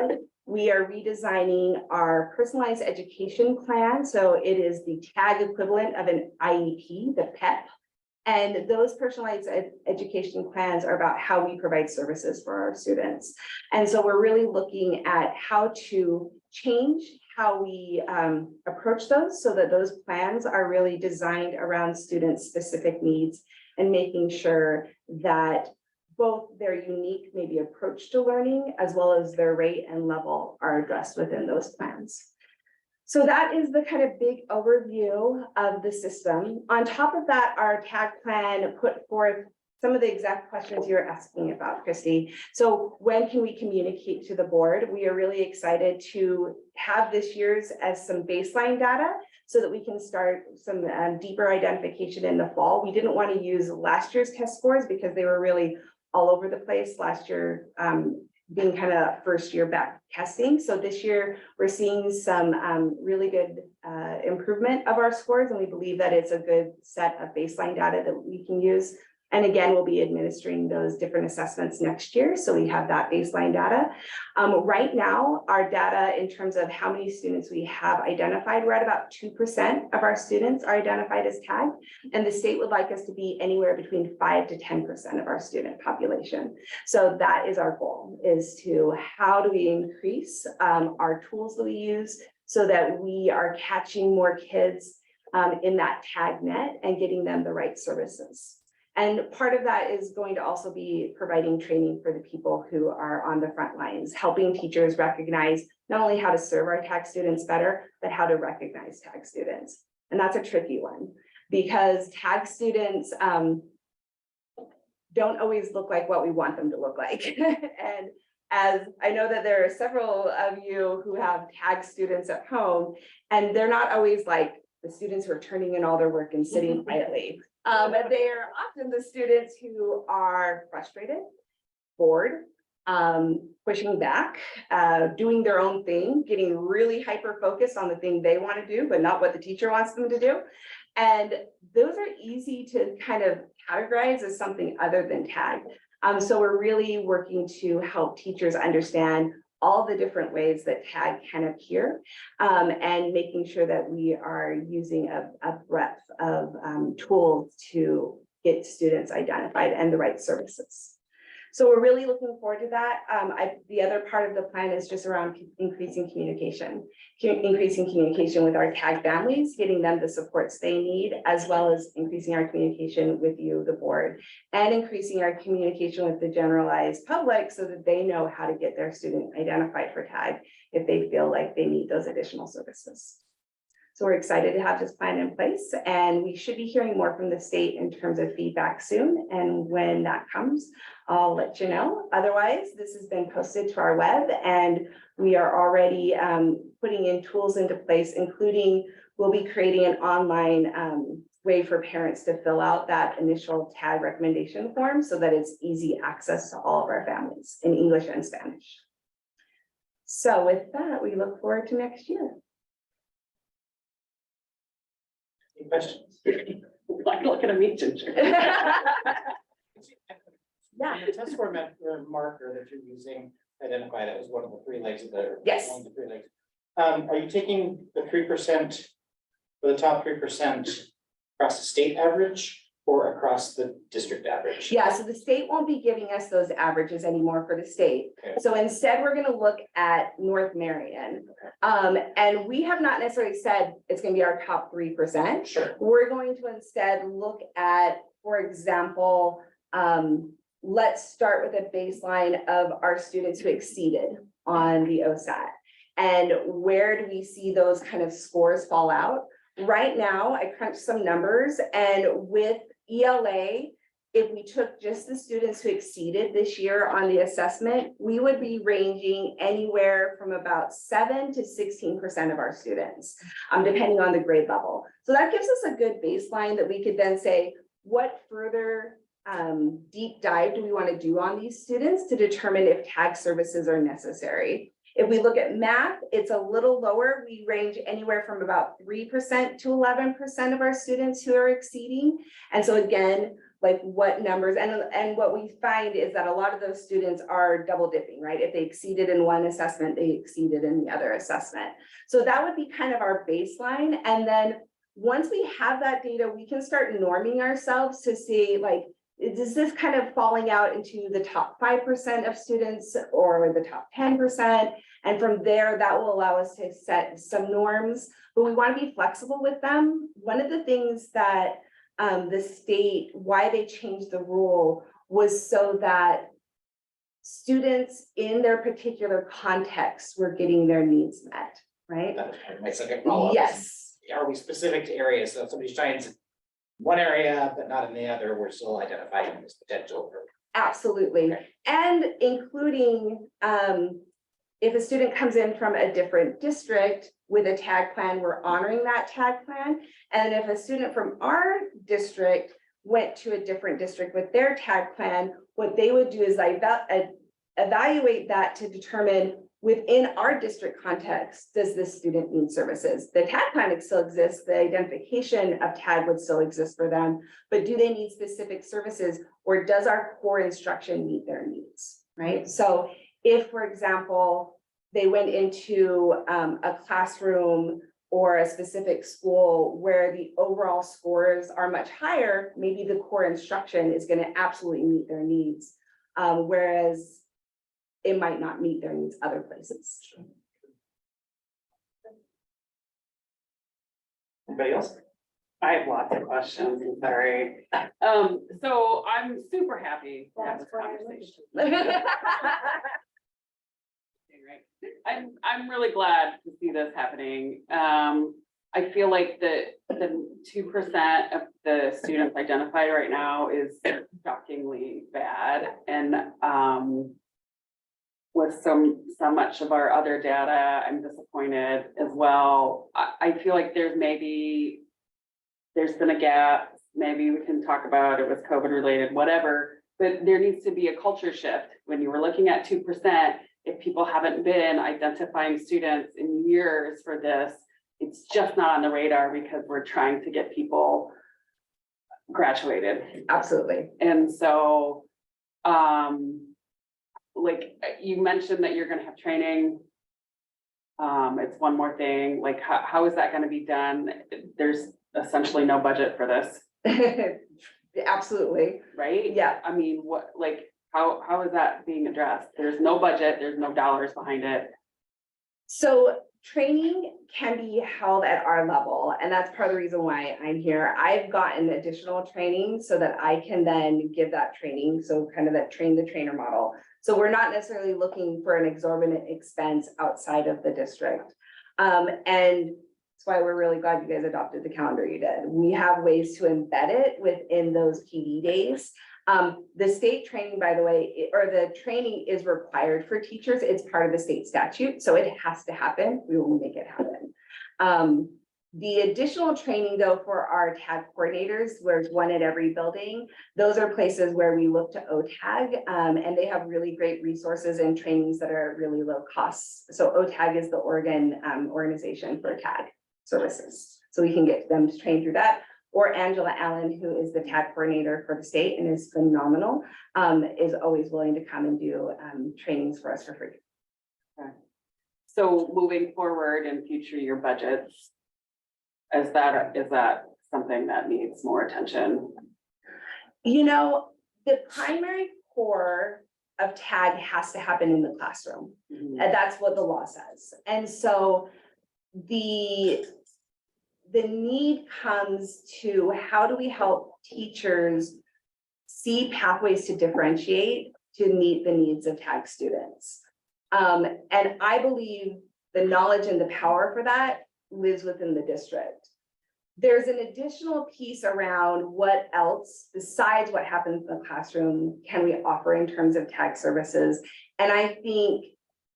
we are redesigning our personalized education plan. So it is the tag equivalent of an IEP, the PEP. And those personalized education plans are about how we provide services for our students. And so we're really looking at how to change how we approach those so that those plans are really designed around students' specific needs and making sure that both their unique maybe approach to learning as well as their rate and level are addressed within those plans. So that is the kind of big overview of the system. On top of that, our tag plan put forth some of the exact questions you're asking about, Christy. So when can we communicate to the board? We are really excited to have this year's as some baseline data so that we can start some deeper identification in the fall. We didn't want to use last year's test scores because they were really all over the place last year, being kind of first year back testing. So this year we're seeing some really good improvement of our scores, and we believe that it's a good set of baseline data that we can use. And again, we'll be administering those different assessments next year. So we have that baseline data. Right now, our data in terms of how many students we have identified, we're at about 2% of our students are identified as tagged. And the state would like us to be anywhere between 5 to 10% of our student population. So that is our goal, is to how do we increase our tools that we use so that we are catching more kids in that tag net and getting them the right services. And part of that is going to also be providing training for the people who are on the front lines, helping teachers recognize not only how to serve our tag students better, but how to recognize tag students. And that's a tricky one because tag students don't always look like what we want them to look like. And as I know that there are several of you who have tag students at home, and they're not always like the students who are turning in all their work and sitting quietly. But they are often the students who are frustrated, bored, pushing back, doing their own thing, getting really hyper-focused on the thing they want to do, but not what the teacher wants them to do. And those are easy to kind of categorize as something other than tag. So we're really working to help teachers understand all the different ways that tag can appear and making sure that we are using a breadth of tools to get students identified and the right services. So we're really looking forward to that. The other part of the plan is just around increasing communication with our tag families, getting them the supports they need, as well as increasing our communication with you, the board, and increasing our communication with the generalized public so that they know how to get their student identified for tag if they feel like they need those additional services. So we're excited to have this plan in place, and we should be hearing more from the state in terms of feedback soon. And when that comes, I'll let you know. Otherwise, this has been posted to our web, and we are already putting in tools into place, including we'll be creating an online way for parents to fill out that initial tag recommendation form so that it's easy access to all of our families in English and Spanish. So with that, we look forward to next year. Any questions? Like looking at me, Ginger. The test score marker that you're using, identify that was one of the 3 legs of the. Yes. One of the 3 legs. Are you taking the 3% for the top 3% across the state average or across the district average? Yeah, so the state won't be giving us those averages anymore for the state. Okay. So instead, we're gonna look at North Marion. And we have not necessarily said it's gonna be our top 3%. Sure. We're going to instead look at, for example, let's start with a baseline of our students who exceeded on the OSAT. And where do we see those kind of scores fall out? Right now, I crunched some numbers, and with ELA, if we took just the students who exceeded this year on the assessment, we would be ranging anywhere from about 7 to 16% of our students, depending on the grade level. So that gives us a good baseline that we could then say, what further deep dive do we want to do on these students to determine if tag services are necessary? If we look at math, it's a little lower. We range anywhere from about 3% to 11% of our students who are exceeding. And so again, like what numbers, and what we find is that a lot of those students are double dipping, right? If they exceeded in one assessment, they exceeded in the other assessment. So that would be kind of our baseline. And then once we have that data, we can start norming ourselves to see, like, is this kind of falling out into the top 5% of students or the top 10%? And from there, that will allow us to set some norms, but we want to be flexible with them. One of the things that the state, why they changed the rule was so that students in their particular context were getting their needs met, right? That was kind of my second follow-up. Yes. Are we specific to areas? So if somebody's trying to one area, but not in the other, we're still identifying this potential for. Absolutely, Okay. and including, if a student comes in from a different district with a tag plan, we're honoring that tag plan. And if a student from our district went to a different district with their tag plan, what they would do is evaluate that to determine within our district context, does this student need services? The tag plan still exists, the identification of tag would still exist for them, but do they need specific services, or does our core instruction meet their needs, right? So if, for example, they went into a classroom or a specific school where the overall scores are much higher, maybe the core instruction is going to absolutely meet their needs, whereas it might not meet their needs other places. Anybody else? I have lots of questions, I'm sorry. So I'm super happy to have this conversation. I'm really glad to see this happening. I feel like the 2% of the students identified right now is shockingly bad, and with so much of our other data, I'm disappointed as well. I feel like there's been a gap. Maybe we can talk about it was COVID related, whatever, but there needs to be a culture shift. When you were looking at 2%, if people haven't been identifying students in years for this, it's just not on the radar because we're trying to get people graduated. Absolutely. And so, like you mentioned that you're gonna have training. It's one more thing, like how is that gonna be done? There's essentially no budget for this, Absolutely. right? Yeah. I mean, what, like, how is that being addressed? There's no budget, there's no dollars behind it. So training can be held at our level, and that's part of the reason why I'm here. I've gotten additional training so that I can then give that training. So kind of that train the trainer model. So we're not necessarily looking for an exorbitant expense outside of the district. And that's why we're really glad you guys adopted the calendar you did. We have ways to embed it within those PD days. The state training, by the way, or the training is required for teachers. It's part of the state statute, so it has to happen. We will make it happen. The additional training though for our tag coordinators, there's one at every building. Those are places where we look to OTAG, and they have really great resources and trainings that are really low costs. So OTAG is the Oregon organization for tag services. So we can get them trained through that. Or Angela Allen, who is the tag coordinator for the state and is phenomenal, is always willing to come and do trainings for us for free. Okay. So moving forward in future year budgets, is that something that needs more attention? You know, the primary core of tag has to happen in the classroom. Mhm. And that's what the law says. And so the need comes to how do we help teachers see pathways to differentiate to meet the needs of tag students? And I believe the knowledge and the power for that lives within the district. there's an additional piece around what else besides what happens in the classroom can we offer in terms of tag services? And I think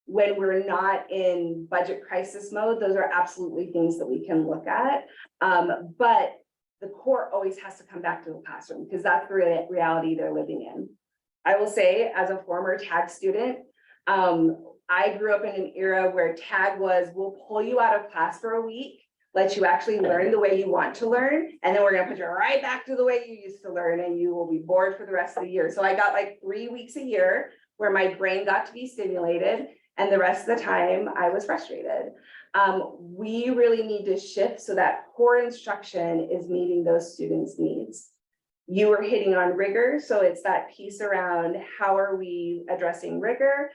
when we're not in budget crisis mode, those are absolutely things that we can look at. But the core always has to come back to the classroom because that's the reality they're living in. I will say, as a former tag student, I grew up in an era where tag was, we'll pull you out of class for a week, let you actually learn the way you want to learn, and then we're gonna put you right back to the way you used to learn, and you will be bored for the rest of the year. So I got like 3 weeks a year where my brain got to be stimulated, and the rest of the time I was frustrated. We really need to shift so that core instruction is meeting those students' needs. You were hitting on rigor, so it's that piece around how are we addressing rigor?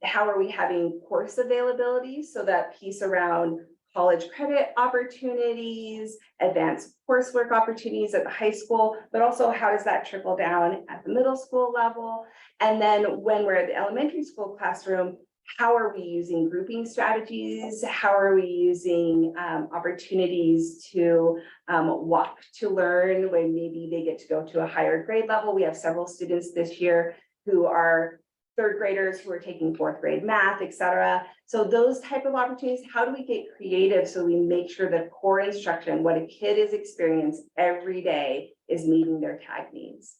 How are we having course availability? So that piece around college credit opportunities, advanced coursework opportunities at the high school, but also how does that trickle down at the middle school level? And then when we're at the elementary school classroom, how are we using grouping strategies? How are we using opportunities to walk to learn when maybe they get to go to a higher grade level? We have several students this year who are third graders who are taking fourth grade math, et cetera. So those type of opportunities, how do we get creative so we make sure that core instruction, what a kid is experiencing every day, is meeting their tag needs?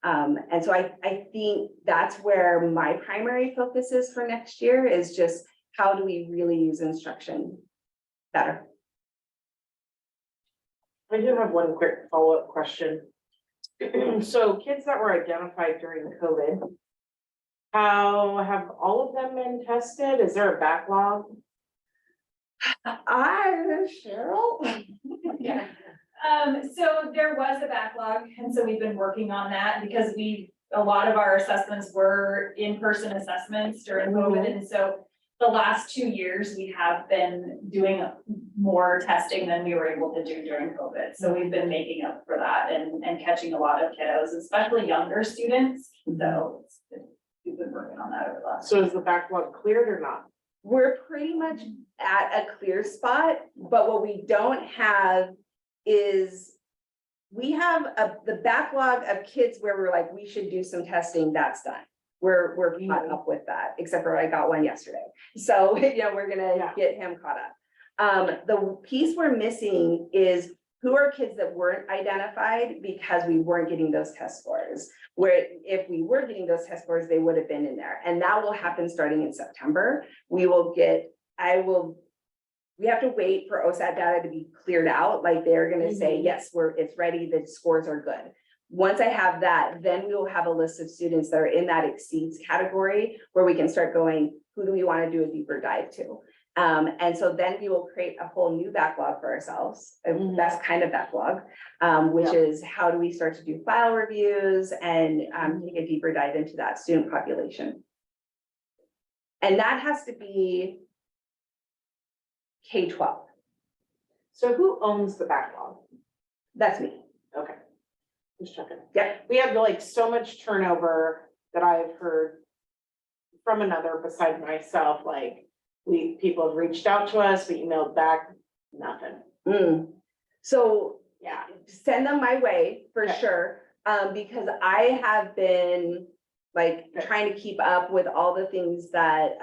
And so I think that's where my primary focus is for next year, is just how do we really use instruction better? I do have one quick follow-up question. So kids that were identified during COVID, how have all of them been tested? Is there a backlog? Cheryl? Yeah. So there was a backlog, and so we've been working on that because a lot of our assessments were in-person assessments during COVID. And so the last 2 years, we have been doing more testing than we were able to do during COVID. So we've been making up for that and catching a lot of kiddos, especially younger students. So we've been working on that over the last. So is the backlog cleared or not? We're pretty much at a clear spot, but what we don't have is we have the backlog of kids where we're like, we should do some testing, that's done. We're caught up with that, except for I got one yesterday. So, we're gonna get him caught up. The piece we're missing is who are kids that weren't identified because we weren't getting those test scores. Where if we were getting those test scores, they would have been in there. And that will happen starting in September. We have to wait for OSAT data to be cleared out. Like they're gonna say, yes, it's ready, the scores are good. Once I have that, then we will have a list of students that are in that exceeds category where we can start going, who do we want to do a deeper dive to? And so then we will create a whole new backlog for ourselves, a best kind of backlog, which is how do we start to do file reviews and take a deeper dive into that student population. And that has to be K-12. So who owns the backlog? That's me. Okay. Just checking. Yep. We have like so much turnover that I've heard from another besides myself, like people have reached out to us, we emailed back, nothing. So Yeah. send them my way for Okay. sure. Because I have been like Okay. trying to keep up with all the things that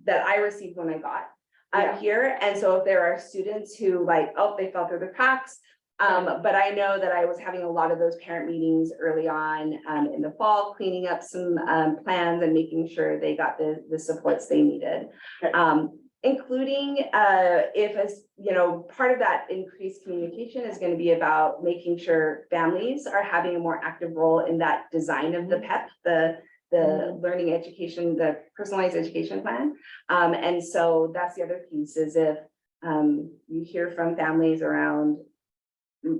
I received when I got Yeah. here. And so if there are students who like, oh, they fell through the cracks. But I know that I was having a lot of those parent meetings early on in the fall, cleaning up some plans and making sure they got the supports they needed. Okay. Including part of that increased communication is going to be about making sure families are having a more active role in that design of the PEP, the learning education, the personalized education plan. And so that's the other piece is if you hear from families around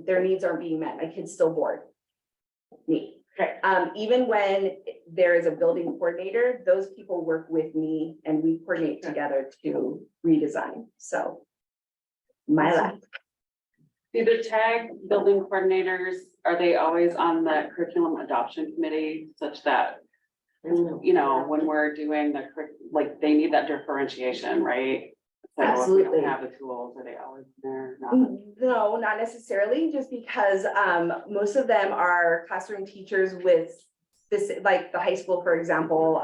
their needs aren't being met, my kid's still bored. Me. Okay. Even when there is a building coordinator, those people work with me and we coordinate together to redesign. So my life. Do the tag building coordinators, are they always on the curriculum adoption committee such that, when we're doing like they need that differentiation, right? So if we Absolutely. don't have the tools, are they always there? Not- No, not necessarily, just because most of them are classroom teachers with this, like the high school, for example,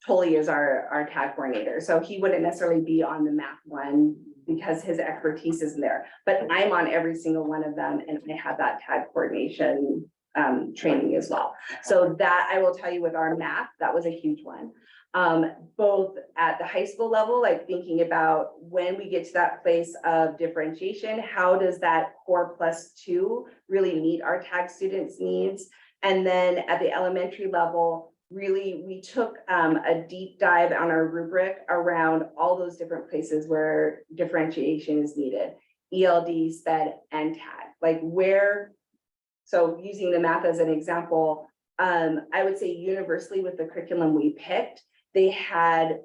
Tully is our tag coordinator, so he wouldn't necessarily be on the math one because his expertise is there. But I'm on every single one of them and I have that tag coordination training as well. So that I will tell you with our math, that was a huge one. Both at the high school level, like thinking about when we get to that place of differentiation, how does that core +2 really meet our tag students' needs? And then at the elementary level, really, we took a deep dive on our rubric around all those different places where differentiation is needed. ELD, SPED, and tag, like where, so using the math as an example, I would say universally with the curriculum we picked, they had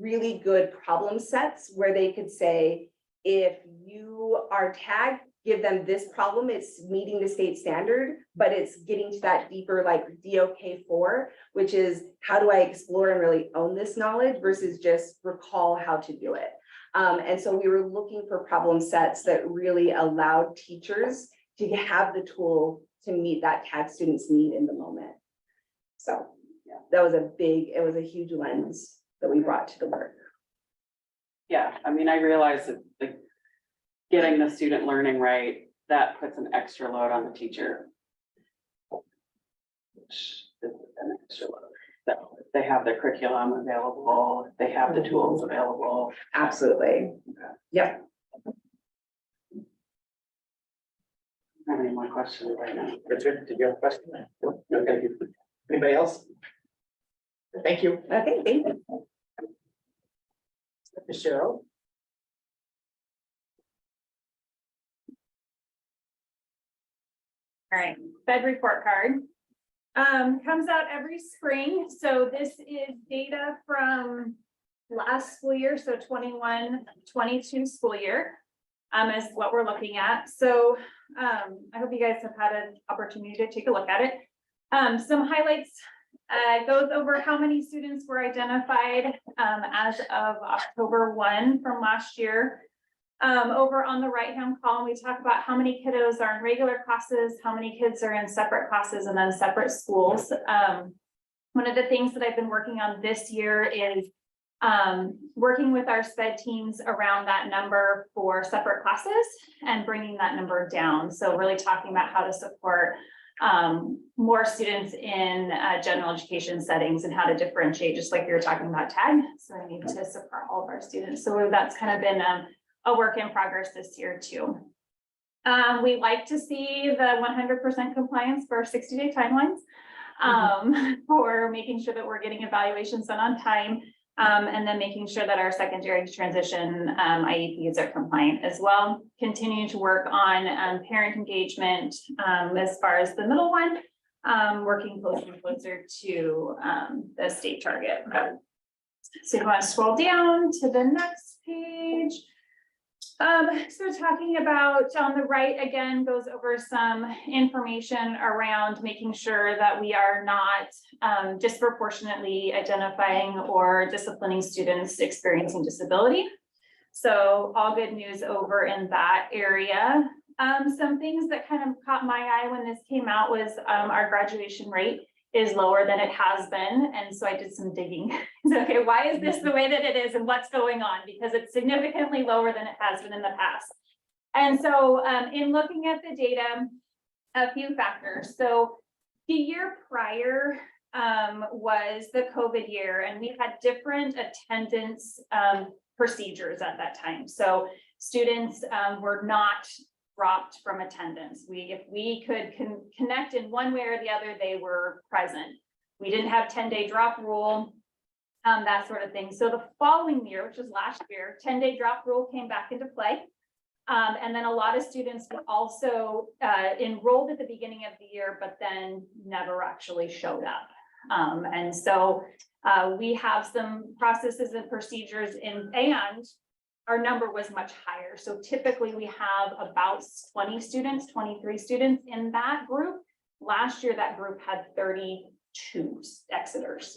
really good problem sets where they could say, if you are tagged, give them this problem, it's meeting the state standard, but it's getting to that deeper like DOK4, which is how do I explore and really own this knowledge versus just recall how to do it. And so we were looking for problem sets that really allowed teachers to have the tool to meet that tag student's need in the moment. So yeah, that was it was a huge lens that we brought to the work. Yeah, I mean, I realize that like getting the student learning right, that puts an extra load on the teacher. Which is an extra load. So if they have their curriculum available, if they have the tools available. Absolutely. Yep. I don't have any more questions right now. Richard, did you have a question? No, thank you. Anybody else? Thank you. Okay, thank you. Cheryl? All right, Fed report card. Comes out every spring, so this is data from last school year, so 21-22 school year. Is what we're looking at, so I hope you guys have had an opportunity to take a look at it. Some highlights, goes over how many students were identified as of October 1 from last year. Over on the right-hand column, we talk about how many kiddos are in regular classes, how many kids are in separate classes and then separate schools. One of the things that I've been working on this year is working with our SPED teams around that number for separate classes and bringing that number down. So really talking about how to support more students in general education settings and how to differentiate, just like you were talking about tag. So I need to support all of our students. So that's kind of been a work in progress this year too. We like to see the 100% compliance for 60-day timelines for making sure that we're getting evaluations done on time. And then making sure that our secondary transition IEPs are compliant as well. Continuing to work on parent engagement as far as the middle one, working closer and closer to the state target. So you want to scroll down to the next page. So talking about on the right, again, goes over some information around making sure that we are not disproportionately identifying or disciplining students experiencing disability. So all good news over in that area. Some things that kind of caught my eye when this came out was our graduation rate is lower than it has been. And so I did some digging. Okay, why is this the way that it is and what's going on? Because it's significantly lower than it has been in the past. And so in looking at the data, a few factors. So the year prior was the COVID year, and we had different attendance procedures at that time. So students were not dropped from attendance. If we could connect in one way or the other, they were present. We didn't have 10-day drop rule, that sort of thing. So the following year, which was last year, 10-day drop rule came back into play. And then a lot of students were also enrolled at the beginning of the year, but then never actually showed up. And so we have some processes and procedures and our number was much higher. So typically we have about 20 students, 23 students in that group. Last year, that group had 32 exiters.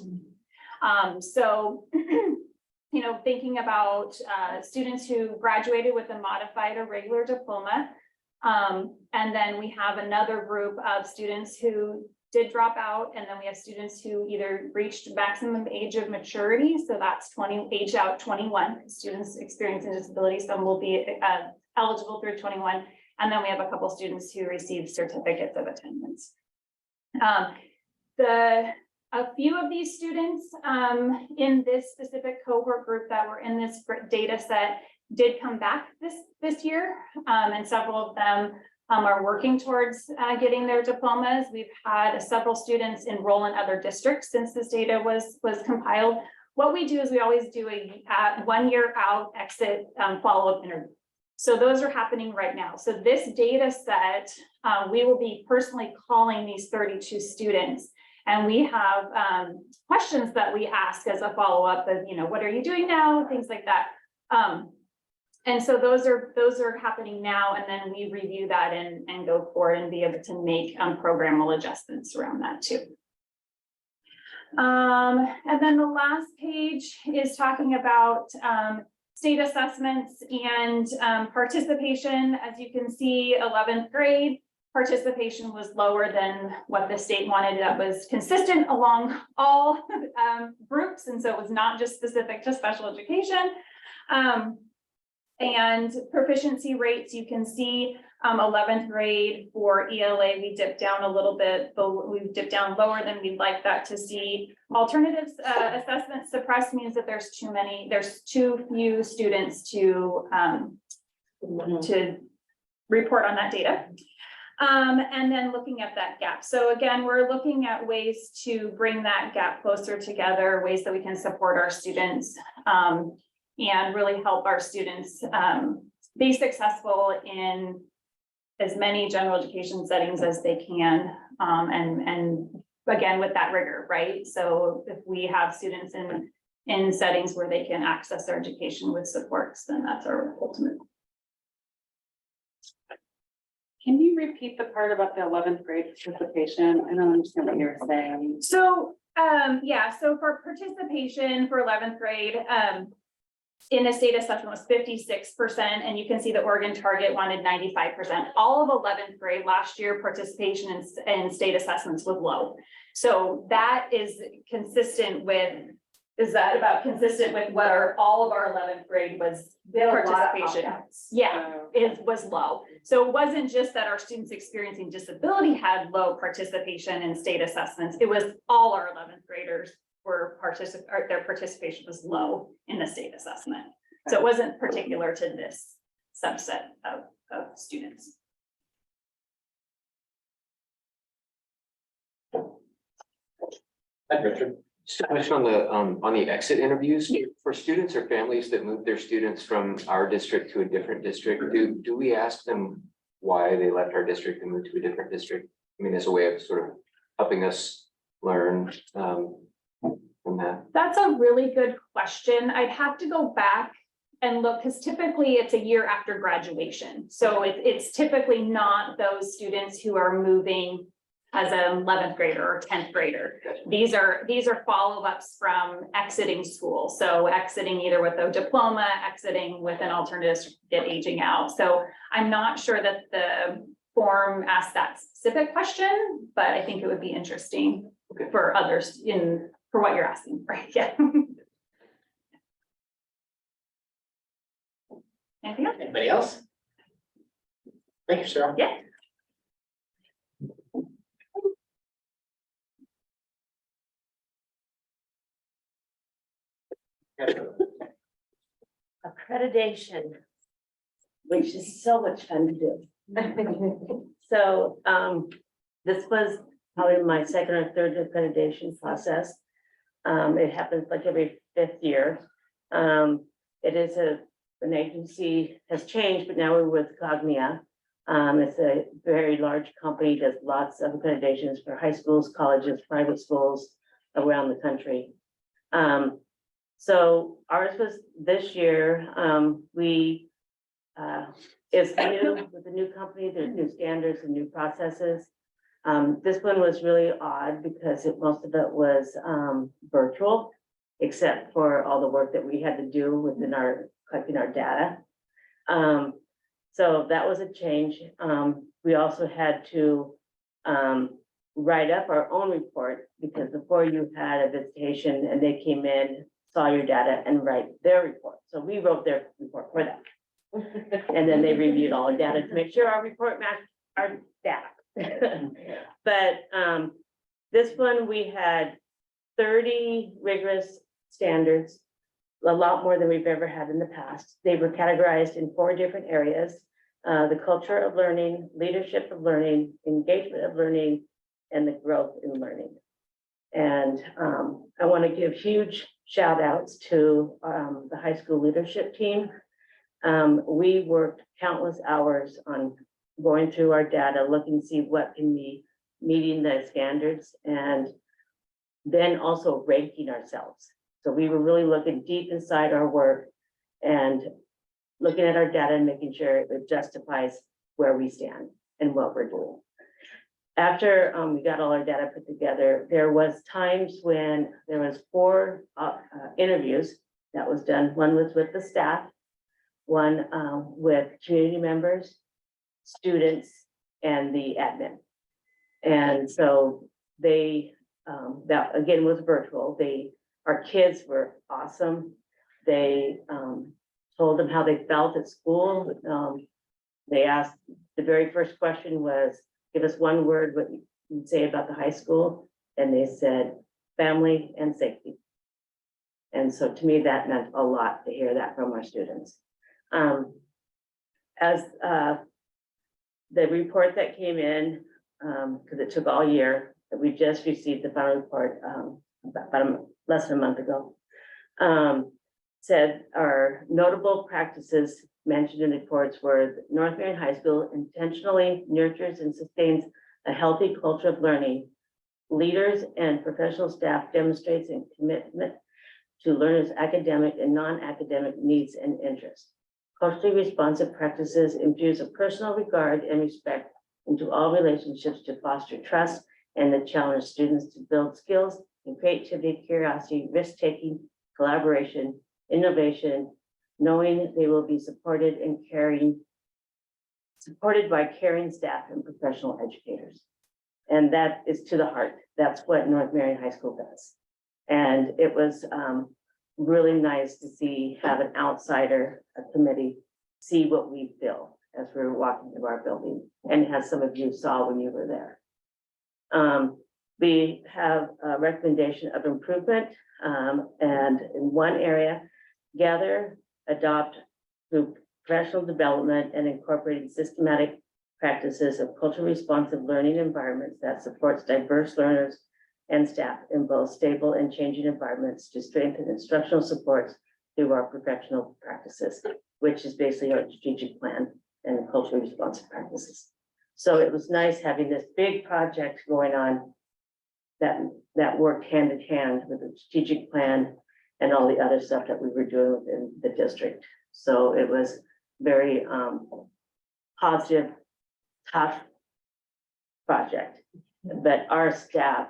So thinking about students who graduated with a modified or regular diploma. And then we have another group of students who did drop out, and then we have students who either reached maximum age of maturity, so that's age out 21. Students experiencing disabilities, some will be eligible through 21, and then we have a couple students who received certificates of attendance. A few of these students in this specific cohort group that were in this data set did come back this year, and several of them are working towards getting their diplomas. We've had several students enroll in other districts since this data was compiled. What we do is we always do a 1 year out exit follow-up interview. So those are happening right now. So this data set, we will be personally calling these 32 students. And we have questions that we ask as a follow-up of, what are you doing now? Things like that. And so those are happening now, and then we review that and go forward and be able to make programmable adjustments around that too. And then the last page is talking about state assessments and participation. As you can see, 11th grade participation was lower than what the state wanted. That was consistent along all groups, and so it was not just specific to special education. And proficiency rates, you can see 11th grade for ELA, we dipped down a little bit, but we've dipped down lower than we'd like that to see. Alternatives assessment suppressed means that there's too few students to report on that data. And then looking at that gap. So again, we're looking at ways to bring that gap closer together, ways that we can support our students and really help our students be successful in as many general education settings as they can. And again, with that rigor, right? So if we have students in settings where they can access their education with supports, then that's our ultimate. Can you repeat the part about the 11th grade participation? I don't understand what you were saying. So, so for participation for 11th grade, in the state assessment was 56%, and you can see the Oregon target wanted 95%. All of 11th grade last year, participation in state assessments was low. So that is consistent with, what all of our 11th grade was participation. Yeah, it was low. So it wasn't just that our students experiencing disability had low participation in state assessments. It was all our 11th graders were their participation was low in the state assessment. So it wasn't particular to this subset of students. Hi, Richard. Just a question on the exit interviews for students or families that move their students from our district to a different district. Do we ask them why they left our district and moved to a different district? I mean, as a way of sort of helping us learn from that. That's a really good question. I'd have to go back and look, because typically it's a year after graduation. So it's typically not those students who are moving as an 11th grader or 10th grader. These are follow-ups from exiting school. So exiting either with a diploma, exiting with an alternative certificate, aging out. So I'm not sure that the form asked that specific question, but I think it would be interesting for others for what you're asking, right? Yeah. Anything else? Anybody else? Thank you, Cheryl. Yeah. Accreditation, which is so much fun to do. So, this was probably my second or third accreditation process. It happens like every 5th year. It is an agency has changed, but now we're with Cognia. It's a very large company, does lots of accreditations for high schools, colleges, private schools around the country. So ours was this year. It's new with the new company. There's new standards and new processes. This one was really odd because most of it was virtual, except for all the work that we had to do within our, collecting our data. So that was a change. We also had to write up our own report, because before you had a visitation and they came in, saw your data and write their report. So we wrote their report for them. And then they reviewed all the data to make sure our report matched our data. But this one, we had 30 rigorous standards, a lot more than we've ever had in the past. They were categorized in 4 different areas: the culture of learning, leadership of learning, engagement of learning, and the growth in learning. And I want to give huge shout outs to the high school leadership team. We worked countless hours on going through our data, looking to see what can be meeting the standards, and then also ranking ourselves. So we were really looking deep inside our work and looking at our data and making sure it justifies where we stand and what we're doing. After we got all our data put together, there was times when there was 4 interviews that was done. One was with the staff, one with community members, students, and the admin. And so they, that again was virtual. Our kids were awesome. They told them how they felt at school. They asked, the very first question was, give us one word what you'd say about the high school. And they said, family and safety. And so to me, that meant a lot to hear that from our students. As the report that came in, because it took all year, that we just received the final report less than a month ago, said our notable practices mentioned in the reports were that North Marion High School intentionally nurtures and sustains a healthy culture of learning. Leaders and professional staff demonstrates a commitment to learners' academic and non-academic needs and interests. Culturally responsive practices infuse a personal regard and respect into all relationships to foster trust and to challenge students to build skills in creativity, curiosity, risk-taking, collaboration, innovation, knowing they will be supported by caring staff and professional educators. And that is to the heart. That's what North Marion High School does. And it was really nice to have an outsider, a committee, see what we feel as we were walking through our building, and as some of you saw when you were there. We have a recommendation of improvement, and in one area, gather, adopt through professional development and incorporating systematic practices of culturally responsive learning environments that supports diverse learners and staff in both stable and changing environments to strengthen instructional supports through our professional practices, which is basically our strategic plan and culturally responsive practices. So it was nice having this big project going on that worked hand in hand with the strategic plan and all the other stuff that we were doing within the district. So it was very positive, tough project, but our staff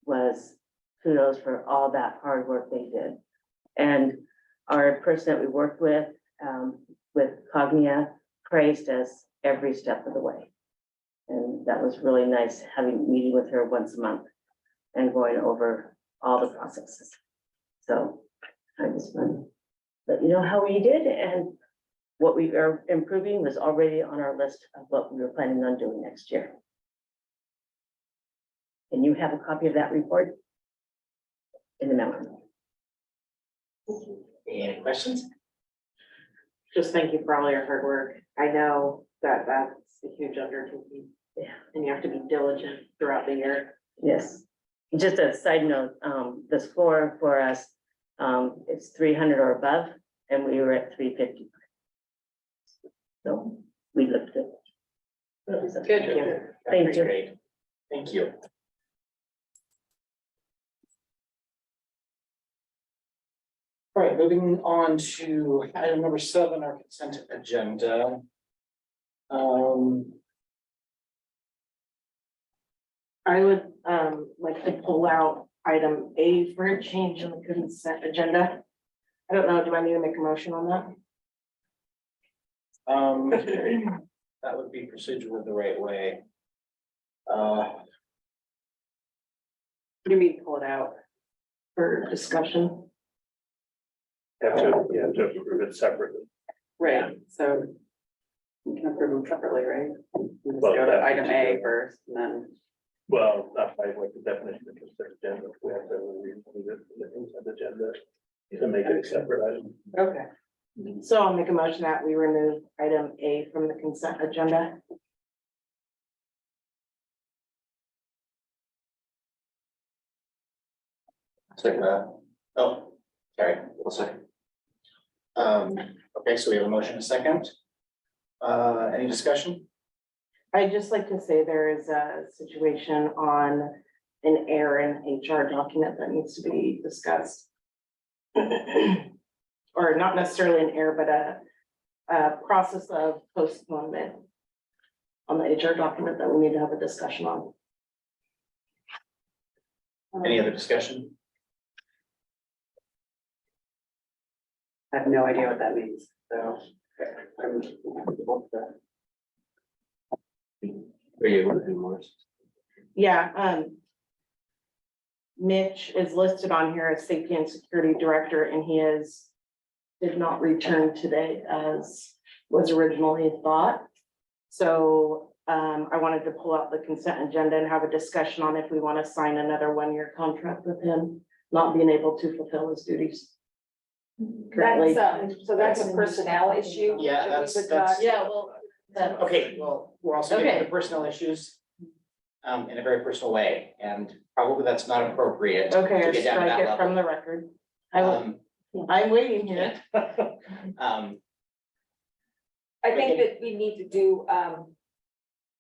was kudos for all that hard work they did. And our person that we worked with Cognia, praised us every step of the way. And that was really nice, meeting with her once a month and going over all the processes. So I just want to let you know how we did, and what we are improving was already on our list of what we were planning on doing next year. And you have a copy of that report in the memo. Any questions? Just thank you for all your hard work. I know that that's a huge undertaking. Yeah. And you have to be diligent throughout the year. Yes. Just a side note, the score for us, it's 300 or above, and we were at 350. So we looked good. Good. Thank you. Great. Thank you. All right, moving on to item number 7, our consent agenda. I would like to pull out item A for a change in the consent agenda. I don't know, do I need to make a motion on that? That would be procedural the right way. What do you mean pull it out? For discussion? You have to approve it separately. Right, so we can approve them separately, right? Let's Well, go to that- item A first and then, Well, not by like the definition of consent agenda, we have to read the consent agenda to make it a separate item. okay. So I'll make a motion that we remove item A from the consent agenda. Oh, sorry. I'll say. Okay, so we have a motion, a second. Any discussion? I'd just like to say there is a situation on an error in HR document that needs to be discussed. Or not necessarily an error, but a process of postponement on the HR document that we need to have a discussion on. Any other discussion? I have no idea what that means, so. Are you able to do more? Yeah, Mitch is listed on here as safety and security director, and did not return today as was originally thought. So I wanted to pull out the consent agenda and have a discussion on if we want to sign another one-year contract with him, not being able to fulfill his duties. Currently. So that's a personnel issue? Yeah, that we that's- would that's- not- Yeah, well. Okay, well, we're also getting Okay. into personnel issues in a very personal way, and probably that's not appropriate. Okay, to or get down to strike that it from level. the record. I will, Um, I'm waiting here. I think that we need to do,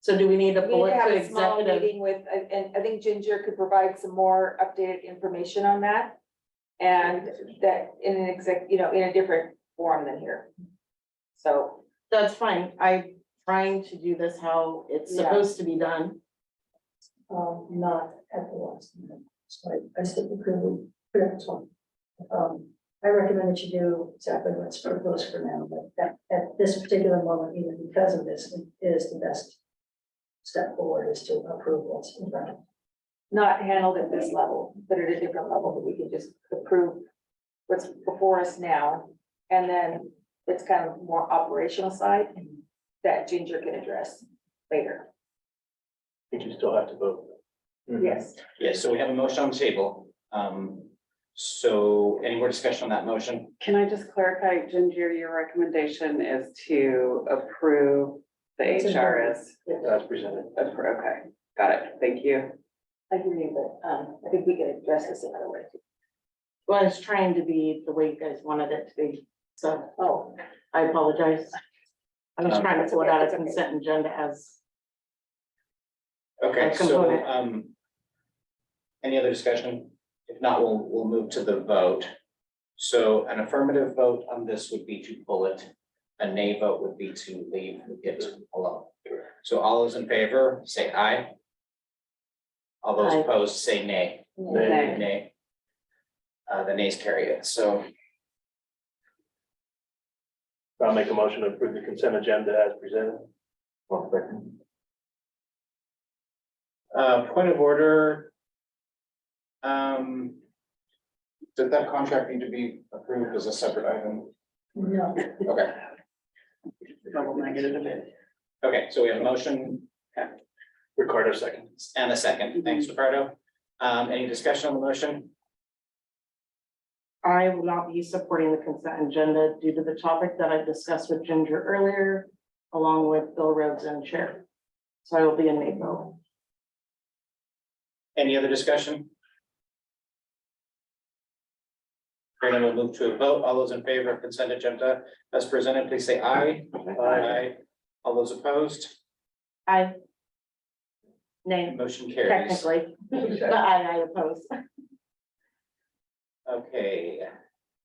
So do we need to we pull need it to have to a small executive? meeting with, and I think Ginger could provide some more updated information on that. And that in an in a different forum than here. So, That's fine. I'm trying to do this how it's Yeah. supposed to be done. not at the last minute, so I still agree with one. I recommend that you do exactly what's proposed for now, but at this particular moment, even because of this, it is the best step forward is to approve what's in front of us. Not handled at this level, but at a different level, that we can just approve what's before us now. And then it's kind of more operational side that Ginger can address later. I think you still have to vote. Yes. Yes, so we have a motion on the table. So any more discussion on that motion? Can I just clarify, Ginger, your recommendation is to approve the HRS? As presented. Okay, got it, thank you. I agree, but I think we can address this another way. Well, it's trying to be the way you guys wanted it to be, so Oh, I apologize. I was trying to pull it out of It's okay. consent agenda as, Okay, A so, component. any other discussion? If not, we'll move to the vote. So an affirmative vote on this would be to pull it. A nay vote would be to leave it alone. So all those in favor, say aye. All those Aye. opposed, say nay. Nay. Nay. The nays carry it, so I'll make a motion to approve the consent agenda as presented. point of order. Did that contract need to be approved as a separate item? no. Okay, Double negative a bit. okay, so we have a motion Ricardo seconds. and a second. Thanks, Ricardo. Any discussion on the motion? I will not be supporting the consent agenda due to the topic that I discussed with Ginger earlier, along with Bill Rhodes and Chair. So I will be a nay vote. Any other discussion? Hearing none, we'll move to a vote. All those in favor of consent agenda as presented, please say aye. Aye. All those opposed, I. Nay, motion carries. technically, but I oppose. Okay,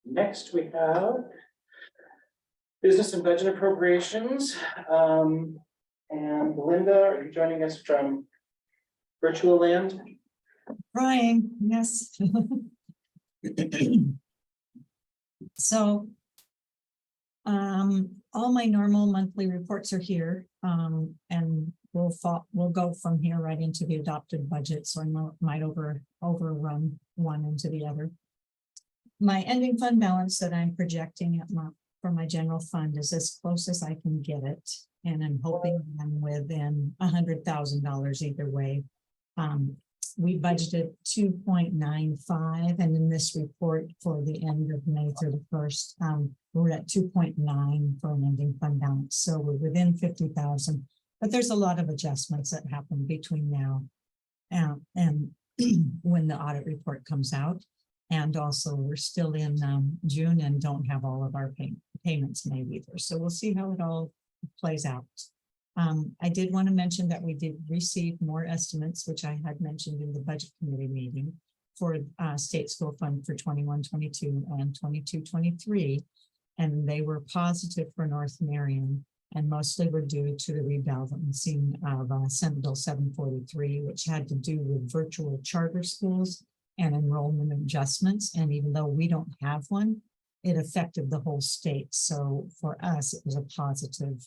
next we have business and budget appropriations. And Linda, are you joining us from virtual land? Trying, yes. So all my normal monthly reports are here, and we'll go from here right into the adopted budget, so I might overrun one into the other. My ending fund balance that I'm projecting for my general fund is as close as I can get it, and I'm hoping I'm within $100,000 either way. We budgeted 2.95, and in this report for the end of May 31st, we're at 2.9 for an ending fund balance, so we're within 50,000. But there's a lot of adjustments that happen between now and when the audit report comes out. And also we're still in June and don't have all of our payments made either. So we'll see how it all plays out. I did want to mention that we did receive more estimates, which I had mentioned in the budget committee meeting for state school fund for 21-22 and 22-23. And they were positive for North Marion, and mostly were due to the rebalancing of Senate Bill 743, which had to do with virtual charter schools and enrollment adjustments. And even though we don't have one, it affected the whole state. So for us, it was a positive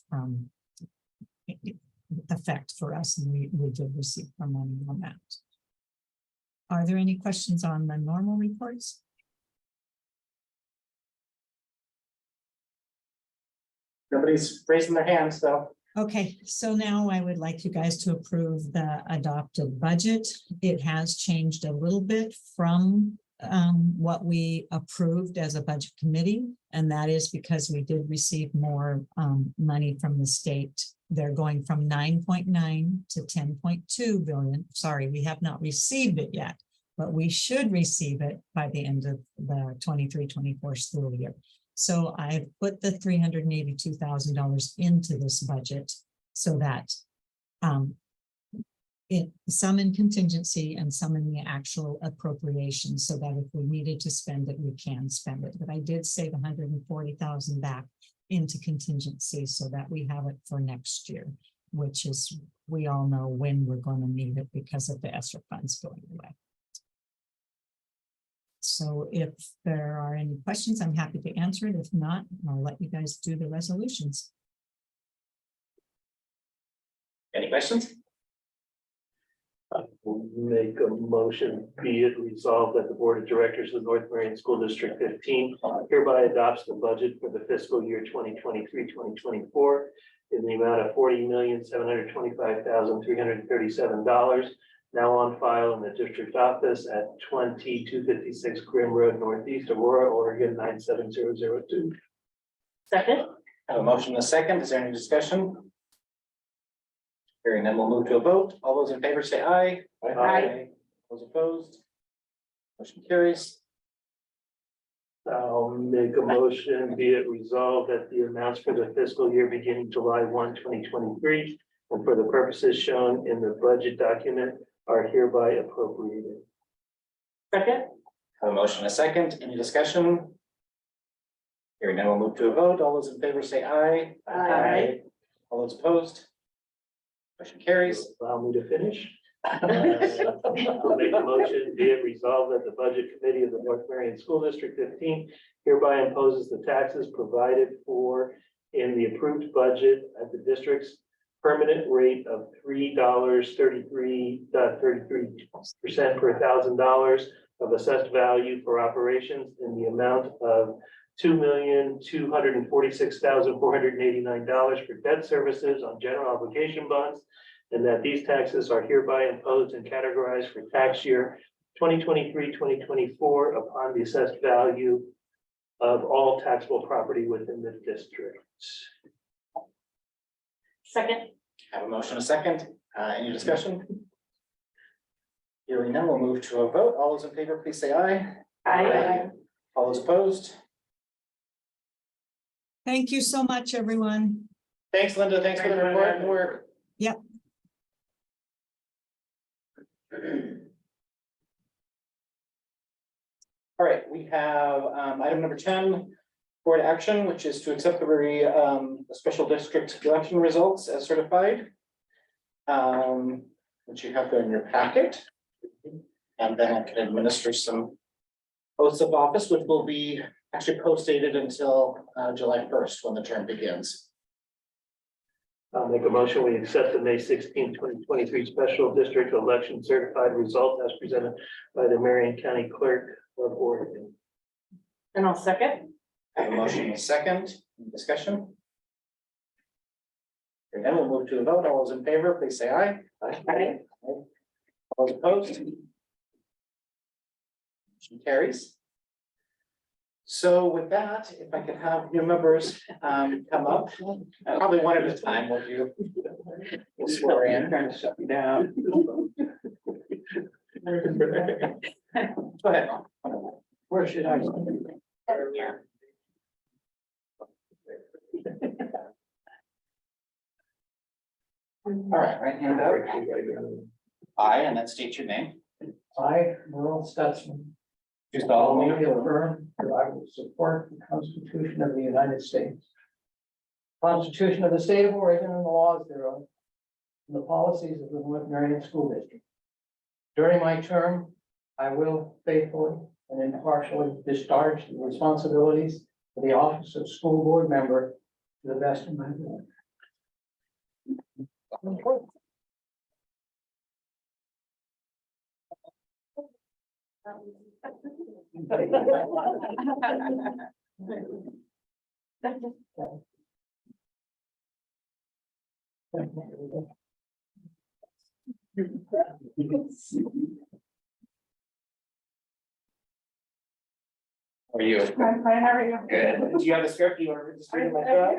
effect for us, and we did receive our money on that. Are there any questions on the normal reports? Nobody's raising their hands, so. Okay, so now I would like you guys to approve the adopted budget. It has changed a little bit from what we approved as a budget committee, and that is because we did receive more money from the state. They're going from 9.9 to 10.2 billion. Sorry, we have not received it yet, but we should receive it by the end of the 23-24 school year. So I've put the $382,000 into this budget so that some in contingency and some in the actual appropriation, so that if we needed to spend it, we can spend it. But I did save $140,000 back into contingency so that we have it for next year, which is, we all know when we're going to need it because of the ESSER funds going away. So if there are any questions, I'm happy to answer it. If not, I'll let you guys do the resolutions. Any questions? I will make a motion, be it resolved that the Board of Directors of North Marion School District 15 hereby adopts the budget for the fiscal year 2023-2024 in the amount of $40,725,337, now on file in the district office at 2256 Grimm Road Northeast, Aurora, Oregon 97002. Second. I have a motion and a second. Is there any discussion? Hearing none, we'll move to a vote. All those in favor say aye. Aye. Those opposed? Motion carries. I'll make a motion, be it resolved that the amounts for the fiscal year beginning July 1, 2023, and for the purposes shown in the budget document are hereby appropriated. Second. I have a motion and a second. Any discussion? Hearing none, we'll move to a vote. All those in favor say aye. Aye. All those opposed? Motion carries. Allow me to finish. I'll make a motion, be it resolved that the Budget Committee of the North Marion School District 15 hereby imposes the taxes provided for in the approved budget at the district's permanent rate of $3.33.33% per $1,000 of assessed value for operations in the amount of $2,246,489 for debt services on general obligation bonds, and that these taxes are hereby imposed and categorized for tax year 2023-2024 upon the assessed value of all taxable property within the district. Second. I have a motion and a second. Any discussion? Hearing none, we'll move to a vote. All those in favor, please say aye. Aye. All those opposed? Thank you so much, everyone. Thanks, Linda. Thanks for the report and work. Yep. All right, we have item number 10, board action, which is to accept the special district election results as certified. Which you have there in your packet. And then I can administer some oaths of office, which will be actually postdated until July 1st, when the term begins. I'll make a motion, we accept the May 16, 2023 special district election certified result as presented by the Marion County Clerk of Oregon. And I'll second. I have a motion and a second. Any discussion? And then we'll move to a vote. All those in favor, please say aye. Aye. All those opposed? Motion carries. So with that, if I could have new members come up, probably one at a time, will you? We'll swear in. Trying to shut me down. Go ahead. Where should I? All right, right hand up. I, and then state your name. I, Merle Stutzman, Do solemnly solemnly affirm that I will support the Constitution of the United States, Constitution of the State of Oregon and the laws thereof, and the policies of the North Marion School District. During my term, I will faithfully and impartially discharge the responsibilities of the office of school board member to the best of my ability. How are you? I'm fine, how are you? Good. Do you have a script? Do you want to just read it like that?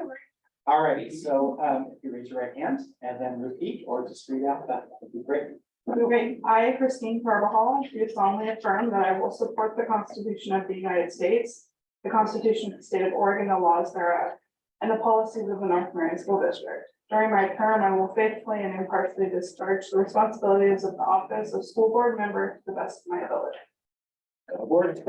Alrighty, so if you raise your right hand and then repeat or just read out that would be great. Okay, I, Christine Carbajal, do solemnly affirm that I will support the Constitution of the United States, the Constitution of the State of Oregon, the laws thereof, and the policies of the North Marion School District. During my term, I will faithfully and impartially discharge the responsibilities of the office of school board member to the best of my ability. Board.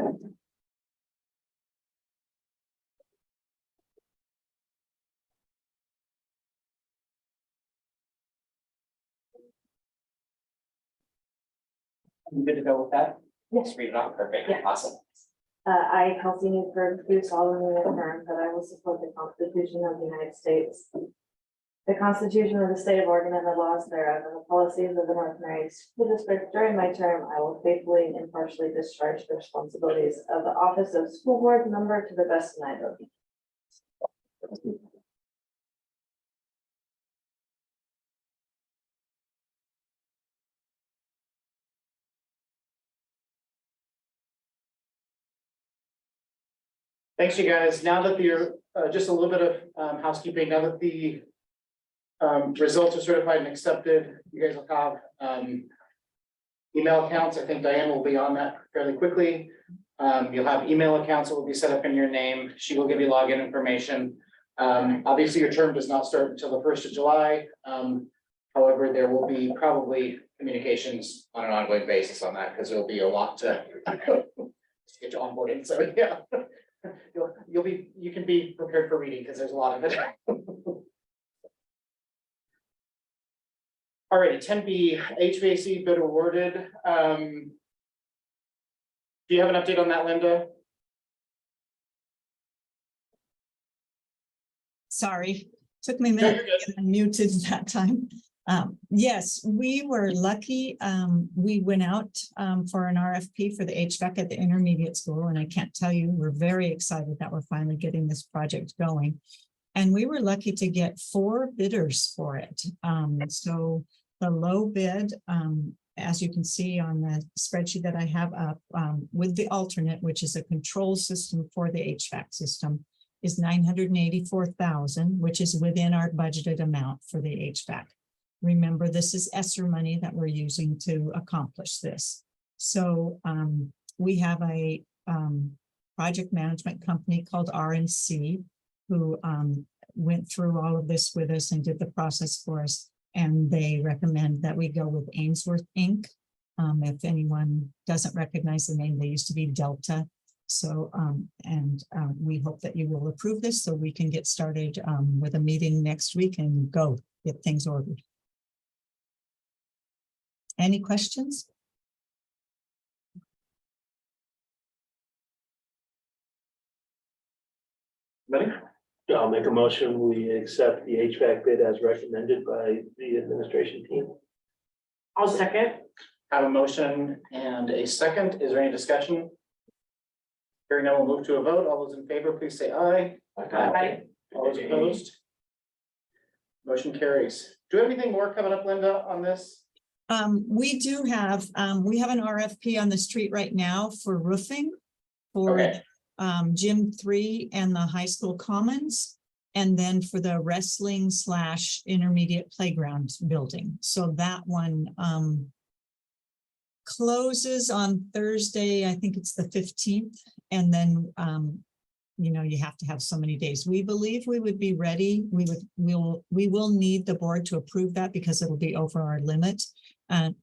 You good to go with that? Yes. Read it off, perfect, Yeah. awesome. I, Kelsey Newburgh, do solemnly affirm that I will support the Constitution of the United States, the Constitution of the State of Oregon and the laws thereof, and the policies of the North Marion School District. During my term, I will faithfully and impartially discharge the responsibilities of the office of school board member to the best of my ability. Thanks, you guys. Now that you're, just a little bit of housekeeping, now that the results are certified and accepted, you guys will have email accounts. I think Diane will be on that fairly quickly. You'll have email accounts that will be set up in your name. She will give you login information. Obviously, your term does not start until the 1st of July. However, there will be probably communications on an ongoing basis on that because there'll be a lot to get you onboarded. So, yeah. You can be prepared for reading because there's a lot of it. Alrighty, 10B, HVAC bid awarded. Do you have an update on that, Linda? Sorry, took me a minute to get unmuted that time. Yes, we were lucky. We went out for an RFP for the HVAC at the intermediate school, and I can't tell you, we're very excited that we're finally getting this project going. And we were lucky to get 4 bidders for it. So the low bid, as you can see on the spreadsheet that I have up, with the alternate, which is a control system for the HVAC system, is $984,000, which is within our budgeted amount for the HVAC. Remember, this is ESSER money that we're using to accomplish this. So we have a project management company called RNC who went through all of this with us and did the process for us. And they recommend that we go with Ainsworth Inc. If anyone doesn't recognize the name, they used to be Delta. So, we hope that you will approve this so we can get started with a meeting next week and get things ordered. Any questions? Ready? I'll make a motion, we accept the HVAC bid as recommended by the administration team. I'll second. Have a motion and a second. Is there any discussion? Hearing none, we'll move to a vote. All those in favor, please say aye. Aye. All those opposed? Motion carries. Do we have anything more coming up, Linda, on this? We do have, we have an RFP on the street right now for roofing for Okay. Gym 3 and the high school commons. And then for the wrestling / intermediate playground building. So that one closes on Thursday, I think it's the 15th. And then, you know, you have to have so many days. We believe we would be ready. We will need the board to approve that because it'll be over our limit.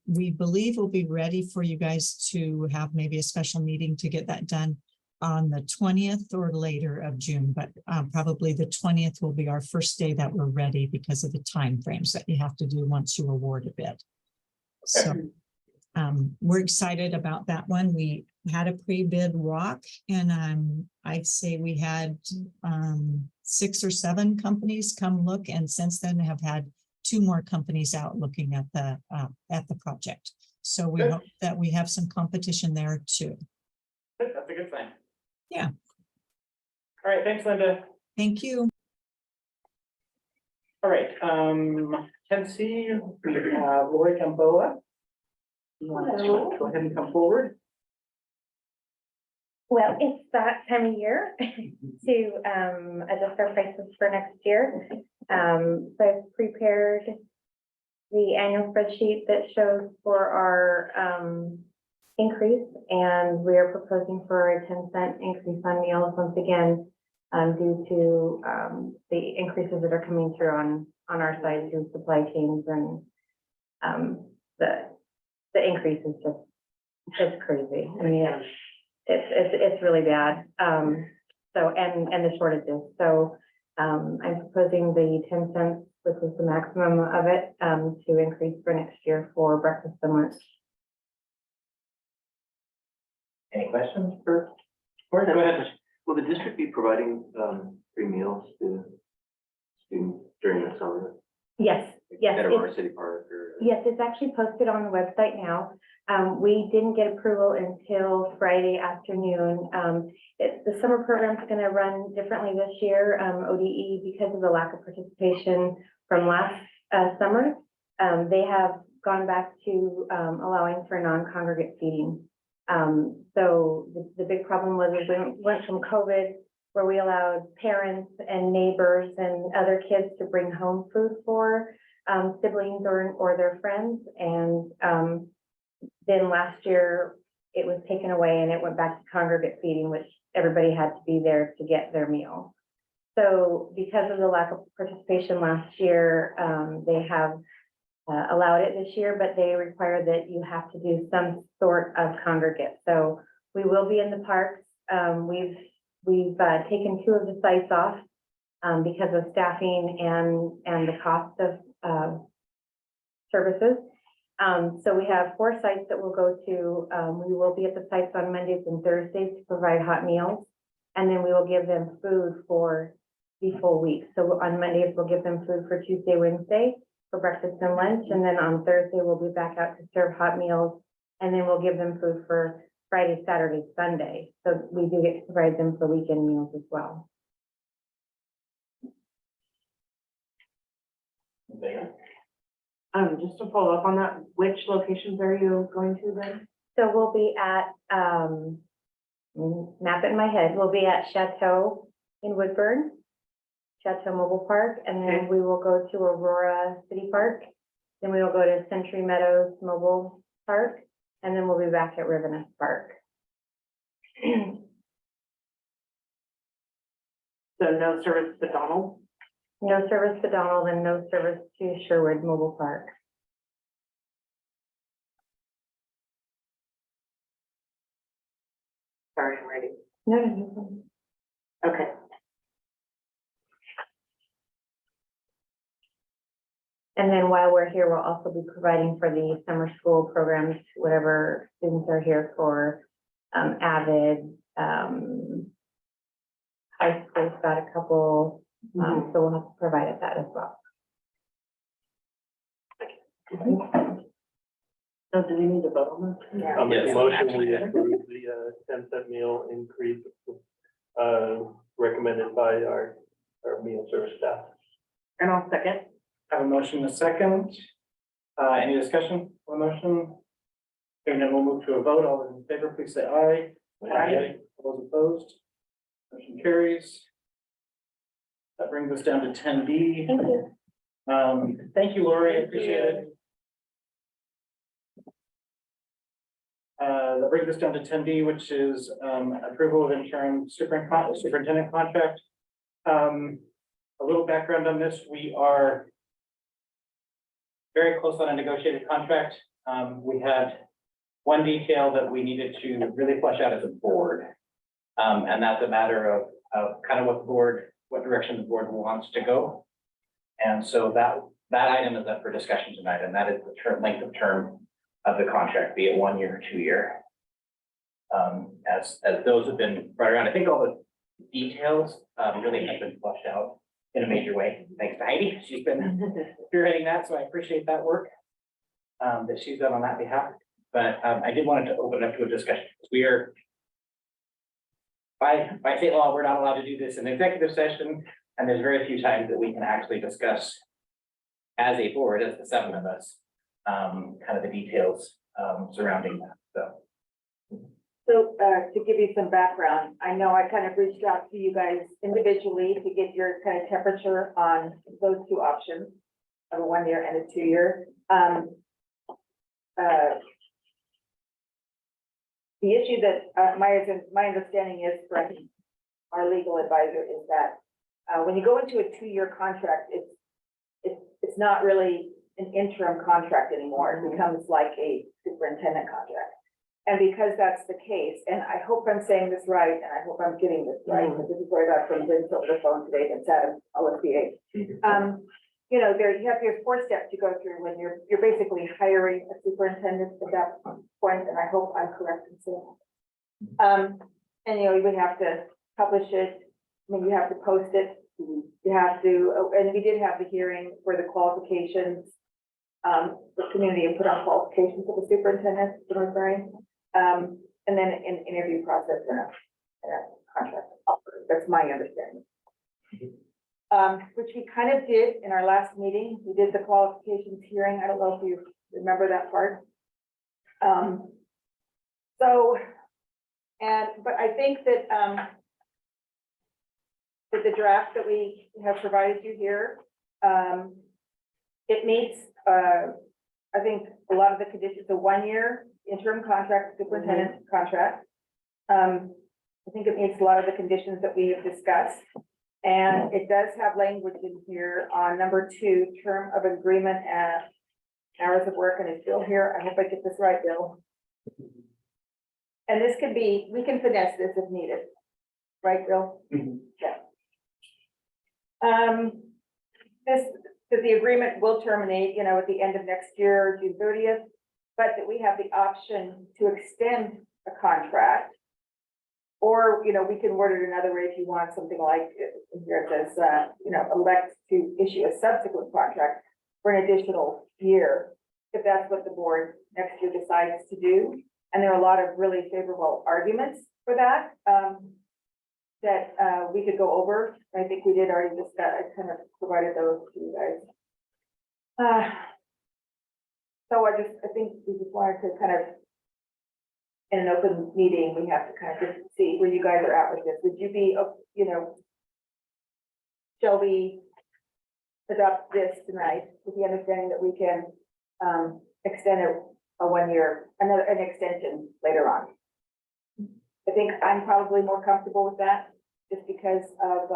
We believe we'll be ready for you guys to have maybe a special meeting to get that done on the 20th or later of June, but probably the 20th will be our first day that we're ready because of the timeframes that you have to do once you award a bid. So we're excited about that one. We had a pre-bid walk and I'd say we had 6 or 7 companies come look, and since then have had 2 more companies out looking at the project. So we hope that we have some competition there too. That's a good thing. Yeah. All right, thanks, Linda. Thank you. All right, 10C, Lori Gamboa. You want to go ahead and come forward? Well, it's that time of year to adjust our prices for next year. So I've prepared the annual spreadsheet that shows for our increase, and we are proposing for a 10-cent increase on meals once again due to the increases that are coming through on our side through supply chains, and the increase is just crazy. I mean, it's really bad. So and the shortages. So I'm proposing the 10 cents, which is the maximum of it, to increase for next year for breakfast and lunch. Any questions for? Go ahead. Will the district be providing free meals to students during the summer? Yes, yes. At Aurora City Park or? Yes, it's actually posted on the website now. We didn't get approval until Friday afternoon. The summer program is going to run differently this year, ODE, because of the lack of participation from last summer. They have gone back to allowing for non-congregate feeding. So the big problem was we went from COVID, where we allowed parents and neighbors and other kids to bring home food for siblings or their friends. And then last year it was taken away and it went back to congregate feeding, which everybody had to be there to get their meal. So because of the lack of participation last year, they have allowed it this year, but they require that you have to do some sort of congregate. So we will be in the parks. We've taken 2 of the sites off because of staffing and the cost of services. So we have 4 sites that we'll go to. We will be at the sites on Mondays and Thursdays to provide hot meals, and then we will give them food for the full week. So on Mondays, we'll give them food for Tuesday, Wednesday for breakfast and lunch, and then on Thursday, we'll be back out to serve hot meals, and then we'll give them food for Friday, Saturday, Sunday. So we do get to provide them for weekend meals as well. Just to follow up on that, which locations are you going to then? So we'll be at, map it in my head, we'll be at Chateau in Woodburn, Chateau Mobile Park, and then we will go to Aurora City Park. Then we will go to Century Meadows Mobile Park, and then we'll be back at Riverness Park. So no service to Donald? No service to Donald and no service to Sherwood Mobile Park. Sorry, I'm ready. No. Okay. And then while we're here, we'll also be providing for the summer school programs, whatever students are here for, AVID, high school's got a couple, so we'll have to provide it that as well. So do we need to vote on this? Yeah. I'll make a Yes. motion, we approve the 10-cent meal increase recommended by our meal service staff. And I'll second. Have a motion and a second. Any discussion on the motion? Hearing none, we'll move to a vote. All those in favor, please say aye. All those opposed? Motion carries. That brings us down to 10B. Thank you. Thank you, Lori, I appreciate it. That brings us down to 10B, which is approval of interim superintendent contract. A little background on this, we are very close on a negotiated contract. We had one detail that we needed to really flesh out as a board. And that's a matter of kind of what direction the board wants to go. And so that item is up for discussion tonight, and that is the length of term of the contract, be it 1 year or 2 year. As those have been brought around, I think all the details really have been fleshed out in a major way. Thanks to Heidi, she's been spearheading that, so I appreciate that work that she's done on that behalf. But I did want to open it up to a discussion. We are, by state law, we're not allowed to do this in executive session, and there's very few times that we can actually discuss as a board, as the 7 of us, kind of the details surrounding that, so. So, to give you some background, I know I kind of reached out to you guys individually to get your kind of temperature on those two options of a 1 year and a 2 year. The issue that, my understanding is from our legal advisor is that, when you go into a 2 year contract, it's not really an interim contract anymore. It becomes like a superintendent contract. And because that's the case, and I hope I'm saying this right, and I hope I'm getting this right, because this is where I got from Vince over the phone today, that's at OSBA. You know, you have your 4 steps you go through when you're basically hiring a superintendent at that point, and I hope I'm correct in saying that. And you know, you would have to publish it, I mean, you have to post it, you have to, and we did have the hearing for the qualifications, the community input on qualifications of the superintendent, you know what I'm saying? And then an interview process and a contract offer. That's my understanding. Which we kind of did in our last meeting. We did the qualifications hearing. I don't know if you remember that part. But I think that, that the draft that we have provided you here, it meets, I think a lot of the conditions, the 1 year interim contract, superintendent contract. I think it meets a lot of the conditions that we have discussed. And it does have language in here on number 2, term of agreement and hours of work, and it's still here. I hope I get this right, Bill. And this could be, we can finesse this if needed. Right, Bill? Yeah. That the agreement will terminate, you know, at the end of next year, June 30th, but that we have the option to extend a contract. Or, you know, we can word it another way if you want something like, here it says, you know, elect to issue a subsequent contract for an additional year, if that's what the board next year decides to do. And there are a lot of really favorable arguments for that, that we could go over. I think we did already discuss, I kind of provided those to you guys. So I think we just wanted to kind of, in an open meeting, we have to kind of just see where you guys are at with this. Would you be, you know, shall we adopt this tonight with the understanding that we can extend a 1 year, an extension later on? I think I'm probably more comfortable with that just because of,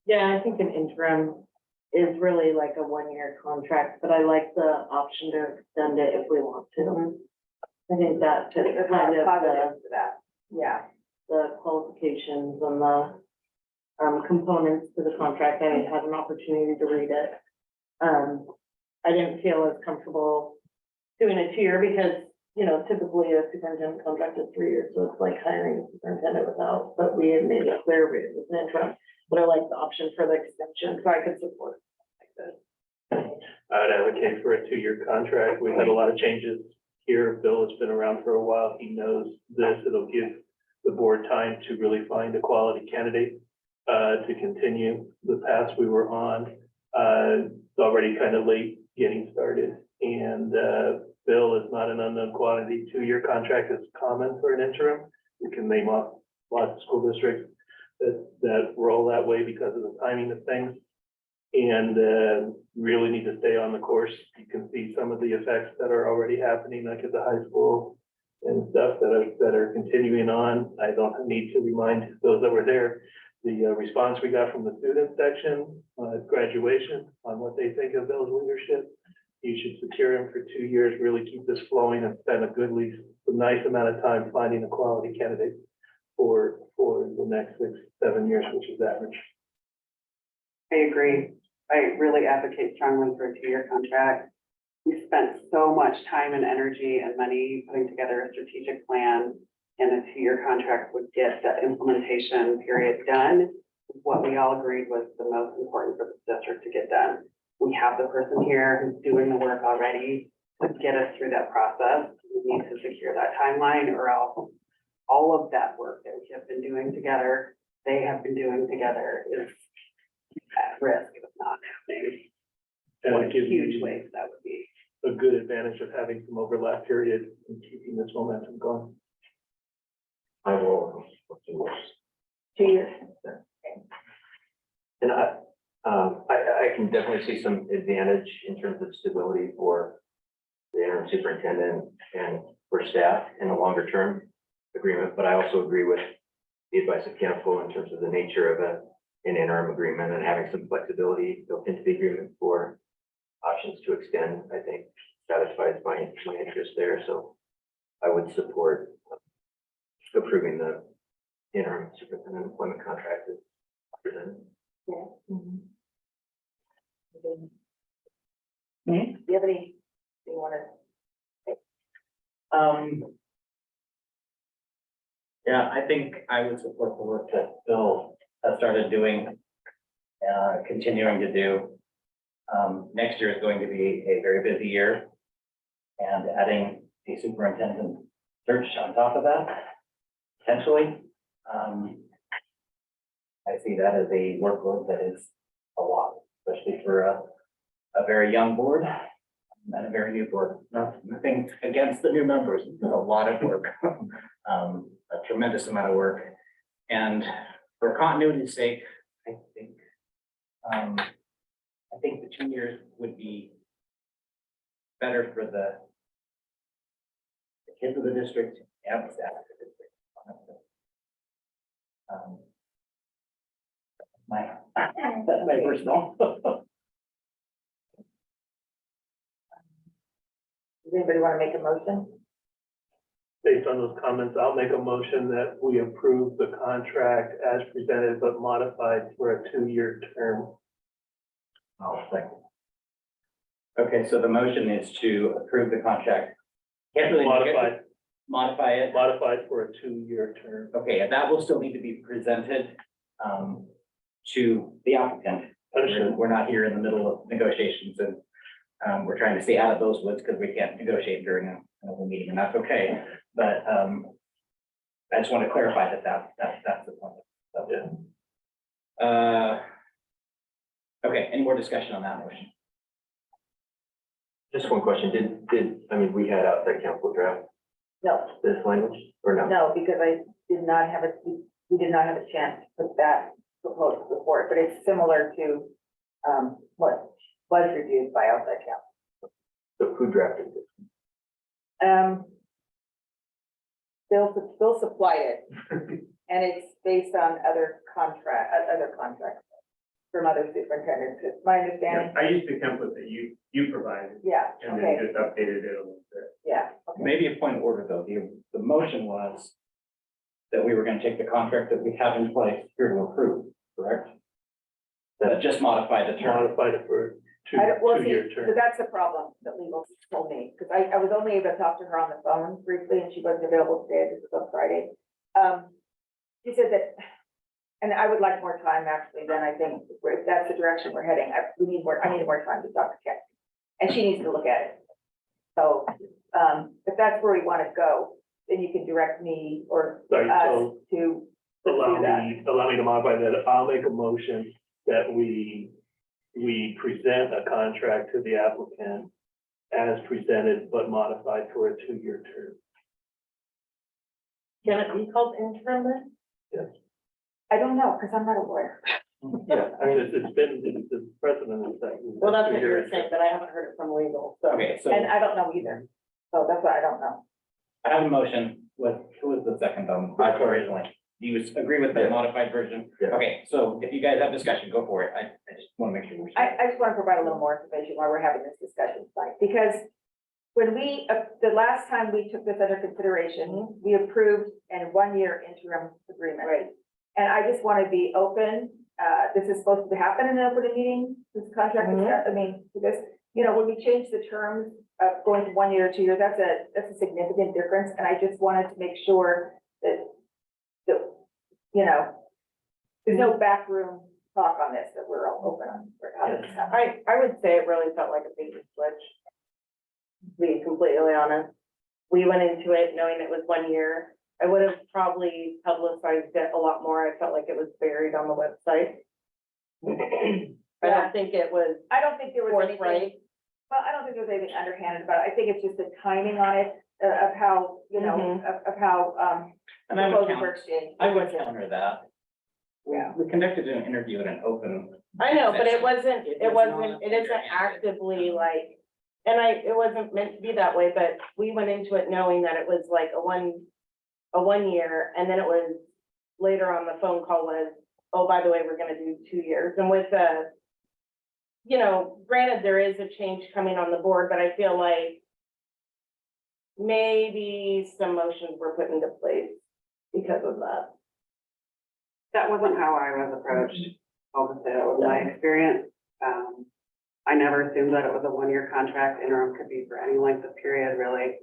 Yeah, I think an interim is really like a 1 year contract, but I like the option to extend it if we want to. I think that fits there's kind of positives to that. Yeah. the qualifications and the components to the contract. I had an opportunity to read it. I didn't feel as comfortable doing a 2 year because you know, typically a superintendent contract is 3 years, so it's like hiring a superintendent without, but we had made it clear it was an interim. But I like the option for the extension, so I could support like this. I would advocate for a 2-year contract. We've had a lot of changes here. Bill has been around for a while. He knows this. It'll give the board time to really find a quality candidate to continue the path we were on. It's already kind of late getting started, and Bill is not an unknown quantity. 2-year contract is common for an interim. You can name off lots of school districts that roll that way because of the timing of things. And really need to stay on the course. You can see some of the effects that are already happening, like at the high school and stuff that are continuing on. I don't need to remind those that were there, the response we got from the student section at graduation on what they think of Bill's leadership. You should secure him for 2 years, really keep this flowing and spend a nice amount of time finding a quality candidate for the next 6-7 years, which is average. I agree. I really advocate strongly for a 2-year contract. We spent so much time and energy and money putting together a strategic plan, and a 2-year contract would get the implementation period done. What we all agreed was the most important for the district to get done. We have the person here who's doing the work already to get us through that process. We need to secure that timeline, or else all of that work that we have been doing together, they have been doing together, is at risk of not happening. And What it a gives huge you waste that would be. a good advantage of having some overlap period and keeping this momentum going. I will. 2 years. And I can definitely see some advantage in terms of stability for the interim superintendent and for staff in a longer term agreement, but I also agree with the advice of council in terms of the nature of an interim agreement and having some flexibility built into the agreement for options to extend, I think satisfies my interest there, so I would support approving the interim superintendent employment contract as presented. Do you have any, do you want to? Yeah, I think I would support the work that Bill has started doing, continuing to do. Next year is going to be a very busy year, and adding a superintendent search on top of that, potentially. I see that as a workload that is a lot, especially for a very young board and a very new board. Nothing against the new members, it's a lot of work, a tremendous amount of work. And for continuity's sake, I think the 2 years would be better for the kids of the district and the staff of the district, honestly. That's my personal. Does anybody want to make a motion? Based on those comments, I'll make a motion that we approve the contract as presented but modified for a 2-year term. I'll second. Okay, so the motion is to approve the contract. Can't really modify it. Modified for a 2-year term. Okay, and that will still need to be presented to the applicant. We're not here in the middle of negotiations, and we're trying to stay out of those woods because we can't negotiate during a meeting, and that's okay. But I just want to clarify that's the point. So, okay, any more discussion on that motion? Just one question, I mean, we had outside council draft No, this language, or no? no, because we did not have a chance to put that proposal before, but it's similar to what was reviewed by outside counsel. So who drafted this? Bill supplied it, and it's based on other contracts from other superintendents, it's my understanding. I used the template that you provided Yeah, and okay, then just updated it a little bit. yeah, okay. Maybe a point of order, though. The motion was that we were going to take the contract that we have in place here to approve, correct? That just modify the term. Modified it for I don't, well, see, two-year so term. that's the problem that legal told me, because I was only able to talk to her on the phone briefly, and she wasn't available today, this was on Friday. She said that, and I would like more time actually, then I think, if that's the direction we're heading, I need more time to talk to Ken. And she needs to look at it. So, if that's where we want to go, then you can direct me or Right, us so to allow do that. allow me to modify that. I'll make a motion that we present a contract to the applicant as presented, but modified for a 2-year term. Can it be called interim then? I don't know, because I'm not a lawyer. Yeah, I mean, it's been, the precedent is that. Well, that's what you're saying, but I haven't heard it from legal, so. Okay, so And I don't know either. So that's why I don't know. I have a motion with, who was the second, I originally, you agree with the modified version? Yeah. Okay, so if you guys have discussion, go for it. I just want to make sure. we're- I just want to provide a little more information while we're having this discussion tonight, because when we, the last time we took this under consideration, we approved a 1-year interim agreement. Right. And I just want to be open, this is supposed to happen in an open meeting, this contract, I mean, because, you know, when we change the terms of going from 1 year to 2 years, that's a significant difference, and I just wanted to make sure that, you know, there's no backroom talk on this, that we're all open on. for how this happens. I would say it really felt like a bait and switch. To be completely honest. We went into it knowing it was 1 year. I would have probably publicized it a lot more. I felt like it was buried on the website. I don't think it was I don't think there was anything, forthright. well, I don't think there was anything underhanded about it. I think it's just the timing on it, of how, you know, of how, And I would proposals counter, were exchanged. I would counter that. Yeah. We conducted an interview in an open. I know, but it wasn't, It it was wasn't, not it isn't underhanded. actively like, and it wasn't meant to be that way, but we went into it knowing that it was like a 1 year, and then it was later on the phone call was, oh, by the way, we're gonna do 2 years, and with you know, granted, there is a change coming on the board, but I feel like maybe some motions were put into place because of that. That wasn't how I was approached. I'll just say that was my experience. I never assumed that it was a 1-year contract. Interim could be for any length of period, really.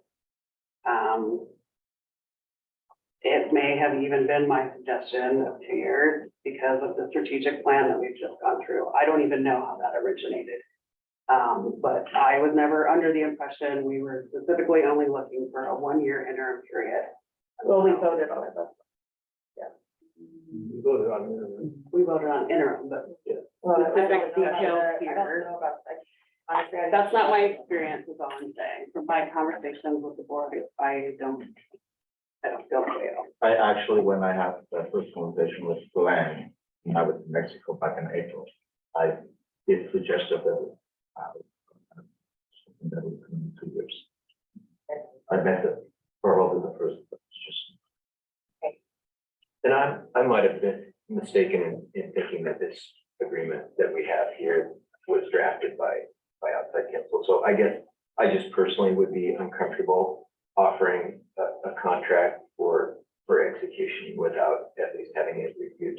It may have even been my suggestion of 2 years because of the strategic plan that we've just gone through. I don't even know how that originated. But I was never under the impression we were specifically only looking for a 1-year interim period. Well, we voted on it, but We voted on it. We voted on interim, but well, I don't know specific about details the- I here. don't know about, like, honestly, I That's not my experience, is all I'm saying. From my conversations with the board, I don't feel that way at all. I actually, when I had the first conversation with Glenn, I was in Mexico back in April, I did suggest that that would come in 2 years. I meant it probably the first, but it's just. And I might have been mistaken in thinking that this agreement that we have here was drafted by outside counsel. So I guess I just personally would be uncomfortable offering a contract for execution without at least having it reviewed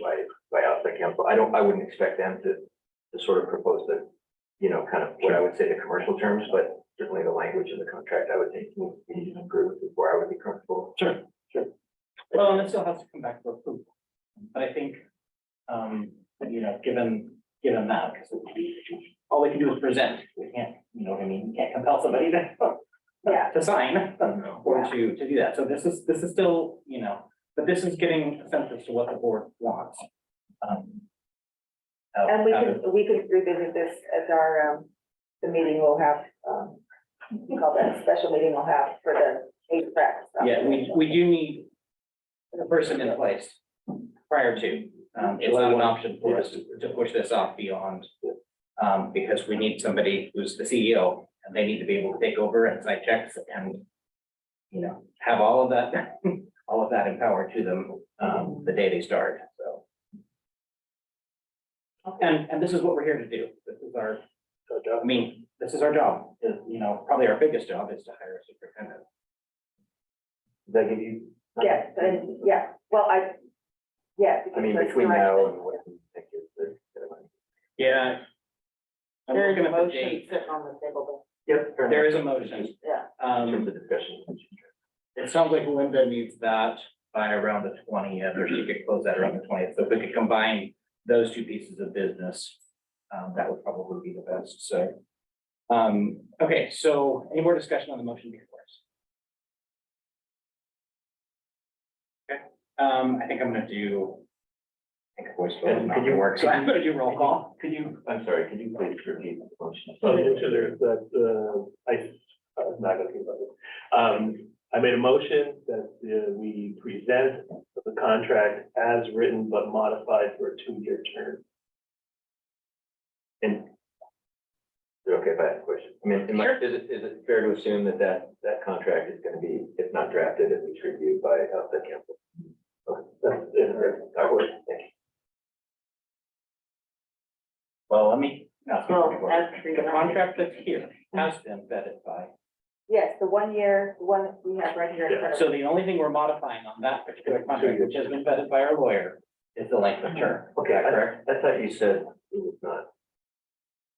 by outside counsel. I wouldn't expect them to sort of propose the, you know, kind of what I would say the commercial terms, but certainly the language of the contract, I would think needs to be approved before I would be comfortable. Sure. Well, and it still has to come back for approval. But I think, you know, given that, because all we can do is present, we can't, you know what I mean, we can't compel somebody to sign or to do that. So this is still, you know, but this is getting a sense as to what the board wants. And we could revisit this at our, the meeting we'll have, we call that a special meeting we'll have for the HVAC stuff. Yeah, we do need a person in place prior to. It's not an option for us to push this off beyond, because we need somebody who's the CEO and they need to be able to take over and site checks and, you know, have all of that, all of that empowered to them, the day they start, so. And this is what we're here to do. This is our job. I mean, this is our job, you know, probably our biggest job is to hire a superintendent. Does that give you? Yes, and, yeah, well, yeah. I mean, because between that's now direction. and what do you think is the? Yeah. I'm There's looking a at the motion date. sitting on the table. Yep, there is a motion. Yeah. In terms of discussion. It sounds like Linda needs that by around the 20th, or she could close that around the 20th. So if we could combine those two pieces of business, that would probably be the best, so. Okay, so any more discussion on the motion before us? Okay, I think I'm gonna do. I think voice vote is not gonna work, so I'm gonna do roll call. I'm sorry, could you please repeat the motion? There's that, I'm not gonna keep it. I made a motion that we present the contract as written but modified for a 2-year term. And is it okay if I ask a question? I mean, is it fair to assume that that contract is gonna be, if not drafted, at least reviewed by outside counsel? Okay, That's it. that works, thank you. Well, let me. Well, as The contract that's here has been vetted by. Yes, the 1 year, the one that we have right here in front of us. So the only thing we're modifying on that particular contract, which has been vetted by our lawyer, is the length of term. Okay, Is that correct? I thought you said it was not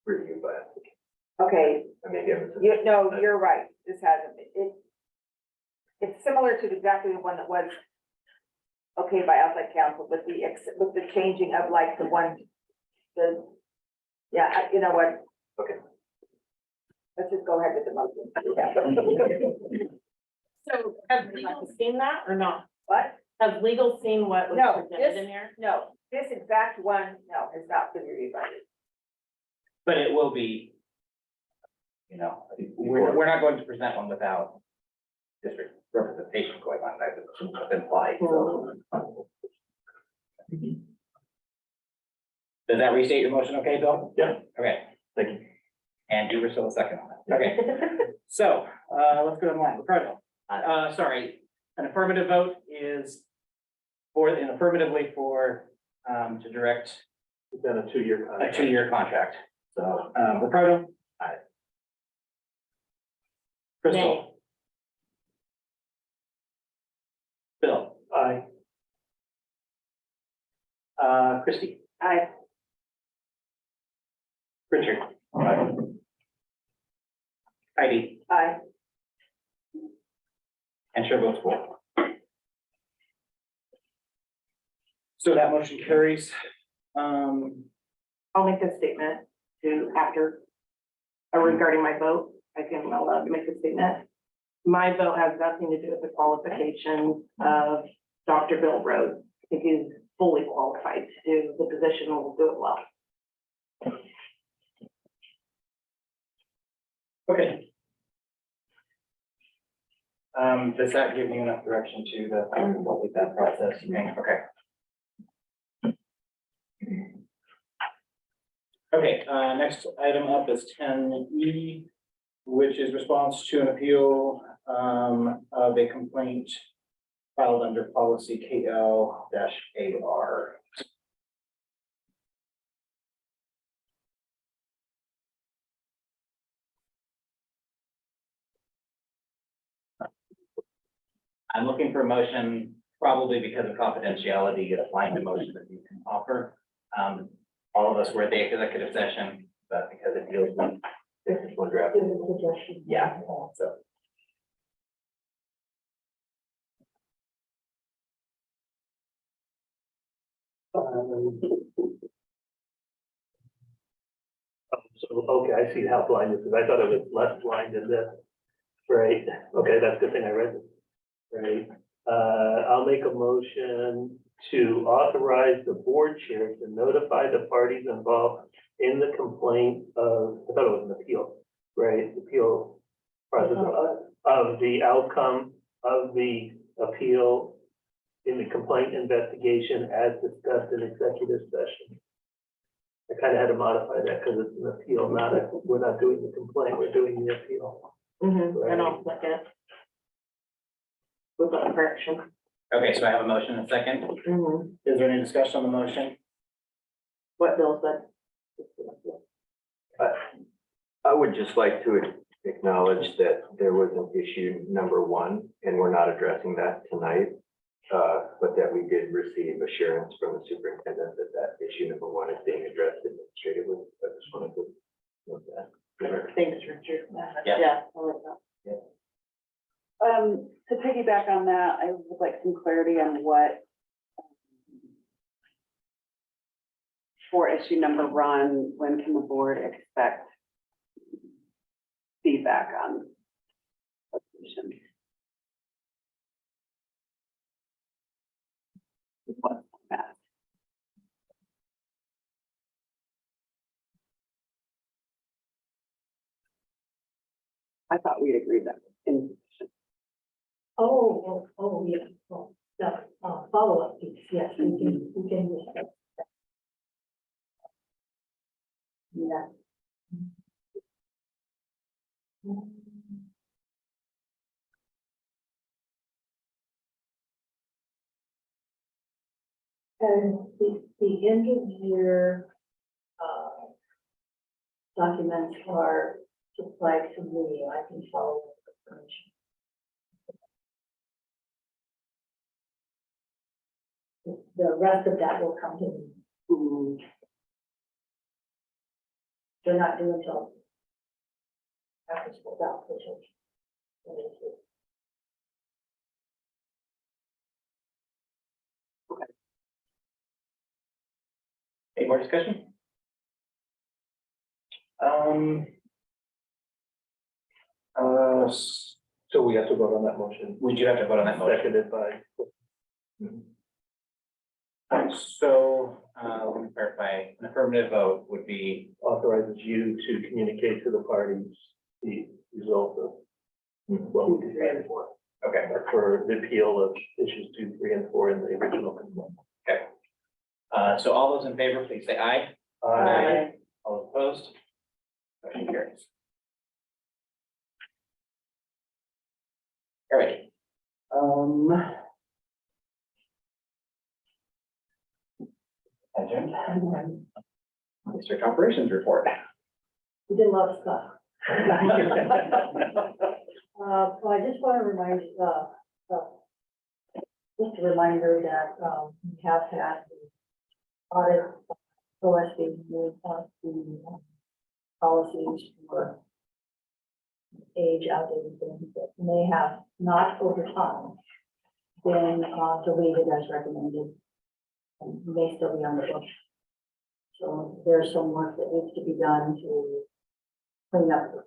reviewed by applicant. Okay, I mean, yeah, no, you're right, this hasn't, it's similar to exactly the one that was okay by outside counsel, with the changing of like you know what? Okay. Let's just go ahead with the motion. So have legal seen that or not? What? Have legal seen what was No, presented in here? No, this exact one, no, has not been reviewed by you. But it will be. We're not going to present one without district representation going on, that's implied, so. Does that restate your motion, okay, Bill? Yeah. Okay, thank you. And you were still a second on that, okay. So, let's go to the line, Ricardo. Sorry, an affirmative vote is affirmatively for, to direct We've done a 2-year a contract. 2-year contract. So, Ricardo? Aye. Crystal? Bill? Aye. Christie? Aye. Richard? Aye. Heidi? Aye. And chair votes for. So that motion carries. I'll make a statement after regarding my vote. I can allow to make a statement. My vote has nothing to do with the qualifications of Dr. Bill Rhodes. I think he's fully qualified to do the position and will do it well. Okay. Does that give you enough direction to what with that process? You think? Okay. Okay, next item up is 10E, which is response to an appeal of a complaint filed under policy KL-AR. I'm looking for a motion, probably because of confidentiality, a blind motion that you can offer. All of us were at the executive session, but because it deals with this one draft. Yeah, so. So, okay, I see how blind this is. I thought it was less blind than this. Right, okay, that's a good thing I read it. Right, I'll make a motion to authorize the board chair to notify the parties involved in the complaint of, I thought it was an appeal, right? Appeal process of the outcome of the appeal in the complaint investigation as discussed in executive session. I kind of had to modify that because it's an appeal, we're not doing the complaint, we're doing the appeal. And I'll second. With that correction. Okay, so I have a motion and a second. Is there any discussion on the motion? What Bill said. I would just like to acknowledge that there was an issue number 1, and we're not addressing that tonight. But that we did receive assurance from the superintendent that issue number 1 is being addressed administratively. I just wanted to Thanks, Richard. Yeah. I like that. To piggyback on that, I would like some clarity on what for issue number one, when can the board expect feedback on the solution? What's that? I thought we'd agreed that in. Yeah, well, the, follow-up piece, yes, we can use that. Yeah. And the end of year, documents are supplied to me, I can follow the information. The rest of that will come to me. They're not due until after school out, which is. Any more discussion? So we have to vote on that motion. We do have to vote on that motion. Seconded by. So, let me clarify, an affirmative vote would be, Authorizes you to communicate to the parties the result of what we decided for. okay, For the appeal of issues 2, 3, and 4 in the original complaint. so all those in favor, please say aye. Aye. All opposed? Motion carries. All right. District operations report. We did a lot of stuff. Well, I just want to remind, just a reminder that, we have had the audit, OSD, the policies for age outdated things that may have not over time been deleted as recommended and may still be on the book. So there's some work that needs to be done to clean up the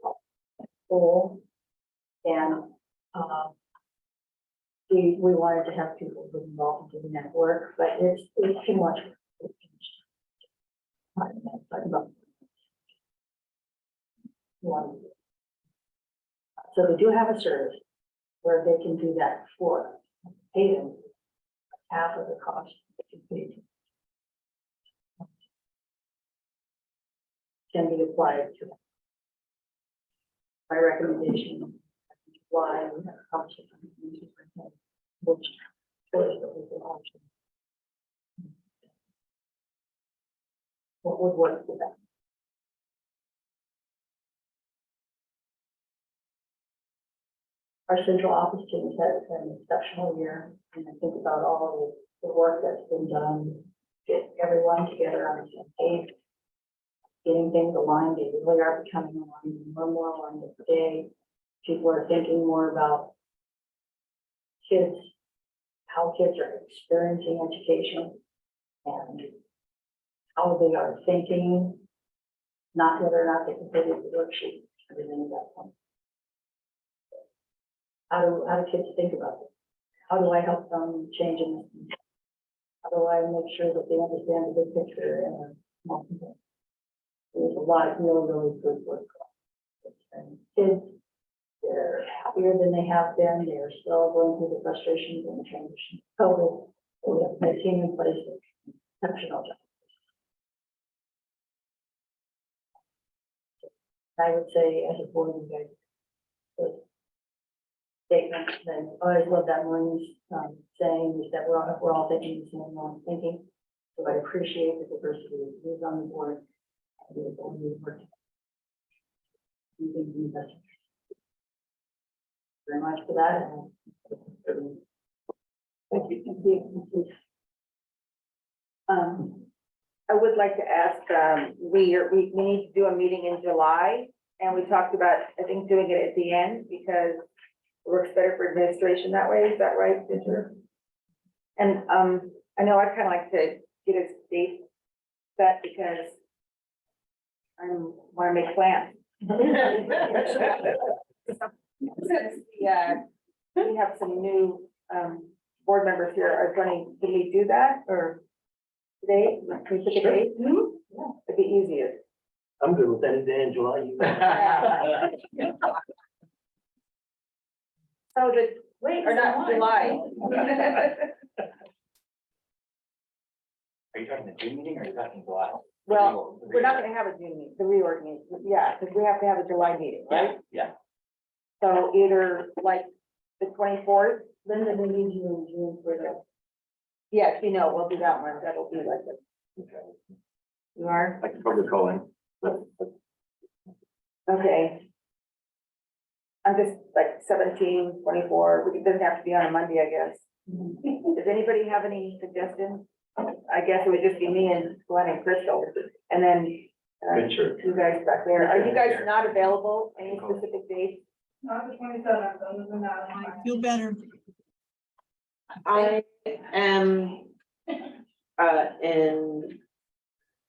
whole. And we wanted to have people involved in doing that work, but it's too much. So they do have a service where they can do that for pay them half of the cost. Can be applied to. My recommendation, why we have a conversation. Which choice that we can option. What would work for that? Our central office team has an exceptional year, and I think about all of the work that's been done, get everyone together on the same page, getting things aligned. They really are becoming aligned, more and more aligned every day. People are thinking more about kids, how kids are experiencing education, and how they are thinking, not whether or not they completed the worksheet, everything at that point. How do kids think about it? How do I help them change in this? How do I make sure that they understand the big picture and are more content? There's a lot of really good work. And kids, they're happier than they have been. They're still going through the frustrations and the transition. COVID, we have a team in place, exceptional job. I would say as a board, you guys, statement, and I always love that Marie's saying is that we're all thinking the same line of thinking. So I appreciate the diversity of views on the board. Very much for that. Thank you. I would like to ask, we need to do a meeting in July, and we talked about, I think, doing it at the end, because it works better for administration that way, is that right, Ginger? And, I know I'd kind of like to get a date set, because I want to make plans. Since, we have some new, board members here, are going, can we do that, or today, can we pick a date? Yeah, it'd be easier. I'm good with any day in July. So wait, or not July. Are you talking the June meeting or are you talking July? Well, we're not gonna have a June meeting, the reorg meeting, yeah, because we have to have a July meeting, right? Yeah. So either like the 24th, then we need you in June for the. Yes, you know, we'll do that one, that'll be like the. You are, I can probably call in. okay. I'm just like 17, 24, it doesn't have to be on a Monday, I guess. Does anybody have any suggestions? I guess it would just be me and Glenn and Crystal, and then Good, sure. you guys back there. Are you guys not available, any specific dates? Not the 27th, other than that. I feel better. I am, in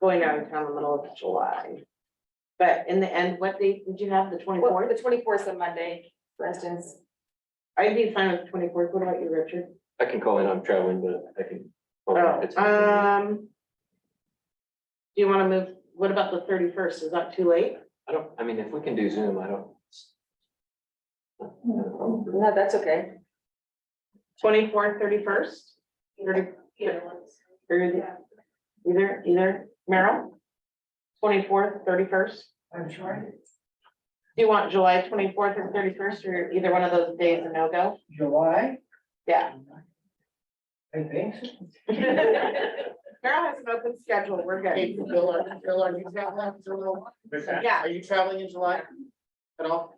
going out of town in the middle of July. But in the end, what date did you have, the Well, 24th? the 24th is a Monday, for instance. I'd be fine with the 24th, what about you, Richard? I can call in, I'm traveling, but I can. Do you wanna move, what about the 31st, is that too late? I mean, if we can do Zoom, I don't. No, that's okay. 24th, 31st? Either, Meryl? 24th, 31st? I'm sorry, Do you want July 24th or 31st, or either one of those days a no-go? July, Yeah. I think. Meryl has an open schedule, we're Hey, good. Bill, are you traveling in July? Yeah, Are you traveling in July at all?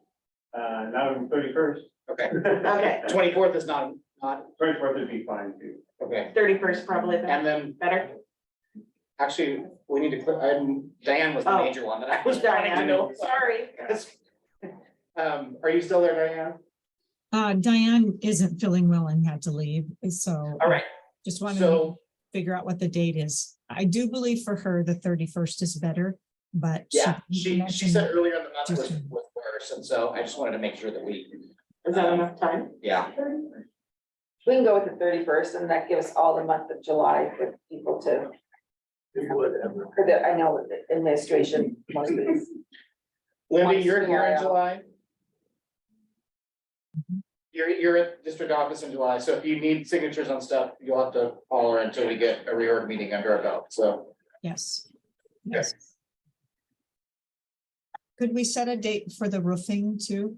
Not on 31st. Okay, okay, 24th is not, 24th would be fine too. okay, 31st probably then, and then better. actually, we need to, Diane was the Oh. major one that I was wanting to Diane, know. sorry. Are you still there, Diane? Diane isn't feeling well and had to leave, so. All right, Just wanted to so, figure out what the date is. I do believe for her, the 31st is better, but. yeah, she mentioned- said earlier in the month Just- was worse, and so I just wanted to make sure that we, Is that enough time? yeah. We can go with the 31st, and that gives all the month of July for people to, Whatever. for the, I know the administration, most of these. Lindy, you're here in Tomorrow. July? You're at district office in July, so if you need signatures on stuff, you'll have to holler until we get a reorg meeting under our belt, so. Yes. Yes. Could we set a date for the roofing too?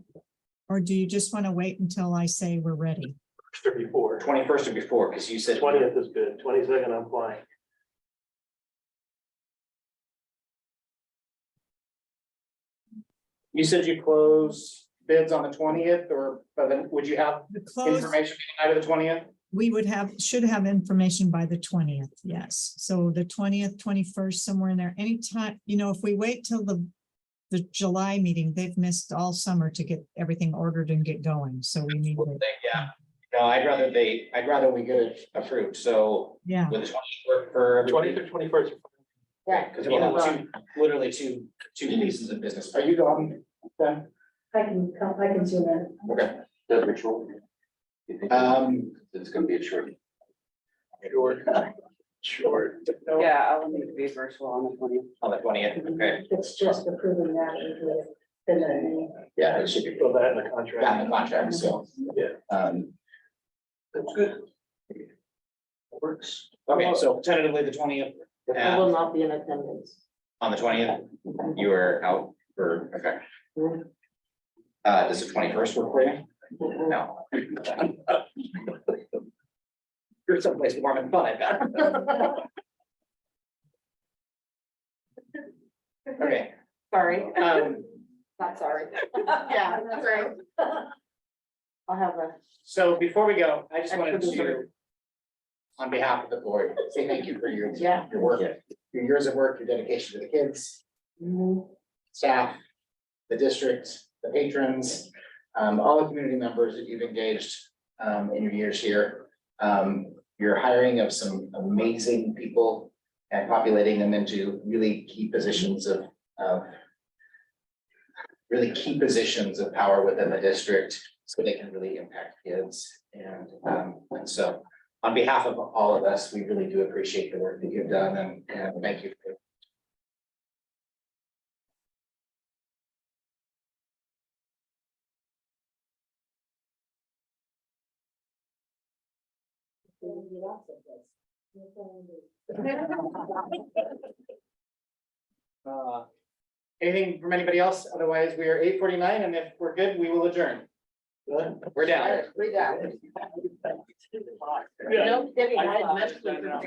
Or do you just want to wait until I say we're ready? 34. 21st or before, because you said. 20th is good, 22nd I'm flying. You said you close bids on the 20th, or, but then would you have The close, information night of the 20th? we would have, should have information by the 20th, yes. So the 20th, 21st, somewhere in there, anytime, if we wait till the July meeting, they've missed all summer to get everything ordered and get going, so we need to, Yeah, no, I'd rather we get it approved, so yeah. with the 20th work for. 20th or 21st. Yeah, because we'll have literally two pieces of business. Are you going then? I can zoom in. Okay. Does ritual? You think it's gonna be a short? Short. Yeah, I'll need to be virtual on the 20th. On the 20th, okay, It's just approving that into the. yeah, it should be Put that in the contract. got in the contract, so. Yeah. That's good. Works. Okay, so tentatively the 20th, I will not be in attendance. on the 20th, you are out for, okay. Does the 21st work for you? No. You're someplace warm and fun, I bet. Okay, Sorry, Not sorry. yeah, that's right. I'll have a. so before we go, I just wanted to on behalf of the board, say thank you for your work, your years of work, your dedication to the kids, staff, the district, the patrons, all the community members that you've engaged in your years here. Your hiring of some amazing people and populating them into really key positions of power within the district, so they can really impact kids. And so on behalf of all of us, we really do appreciate the work that you've done, and thank you. Anything from anybody else? Otherwise, we are 8:49, and if we're good, we will adjourn. We're down. We're down. Yeah. No kidding, I had messed with her.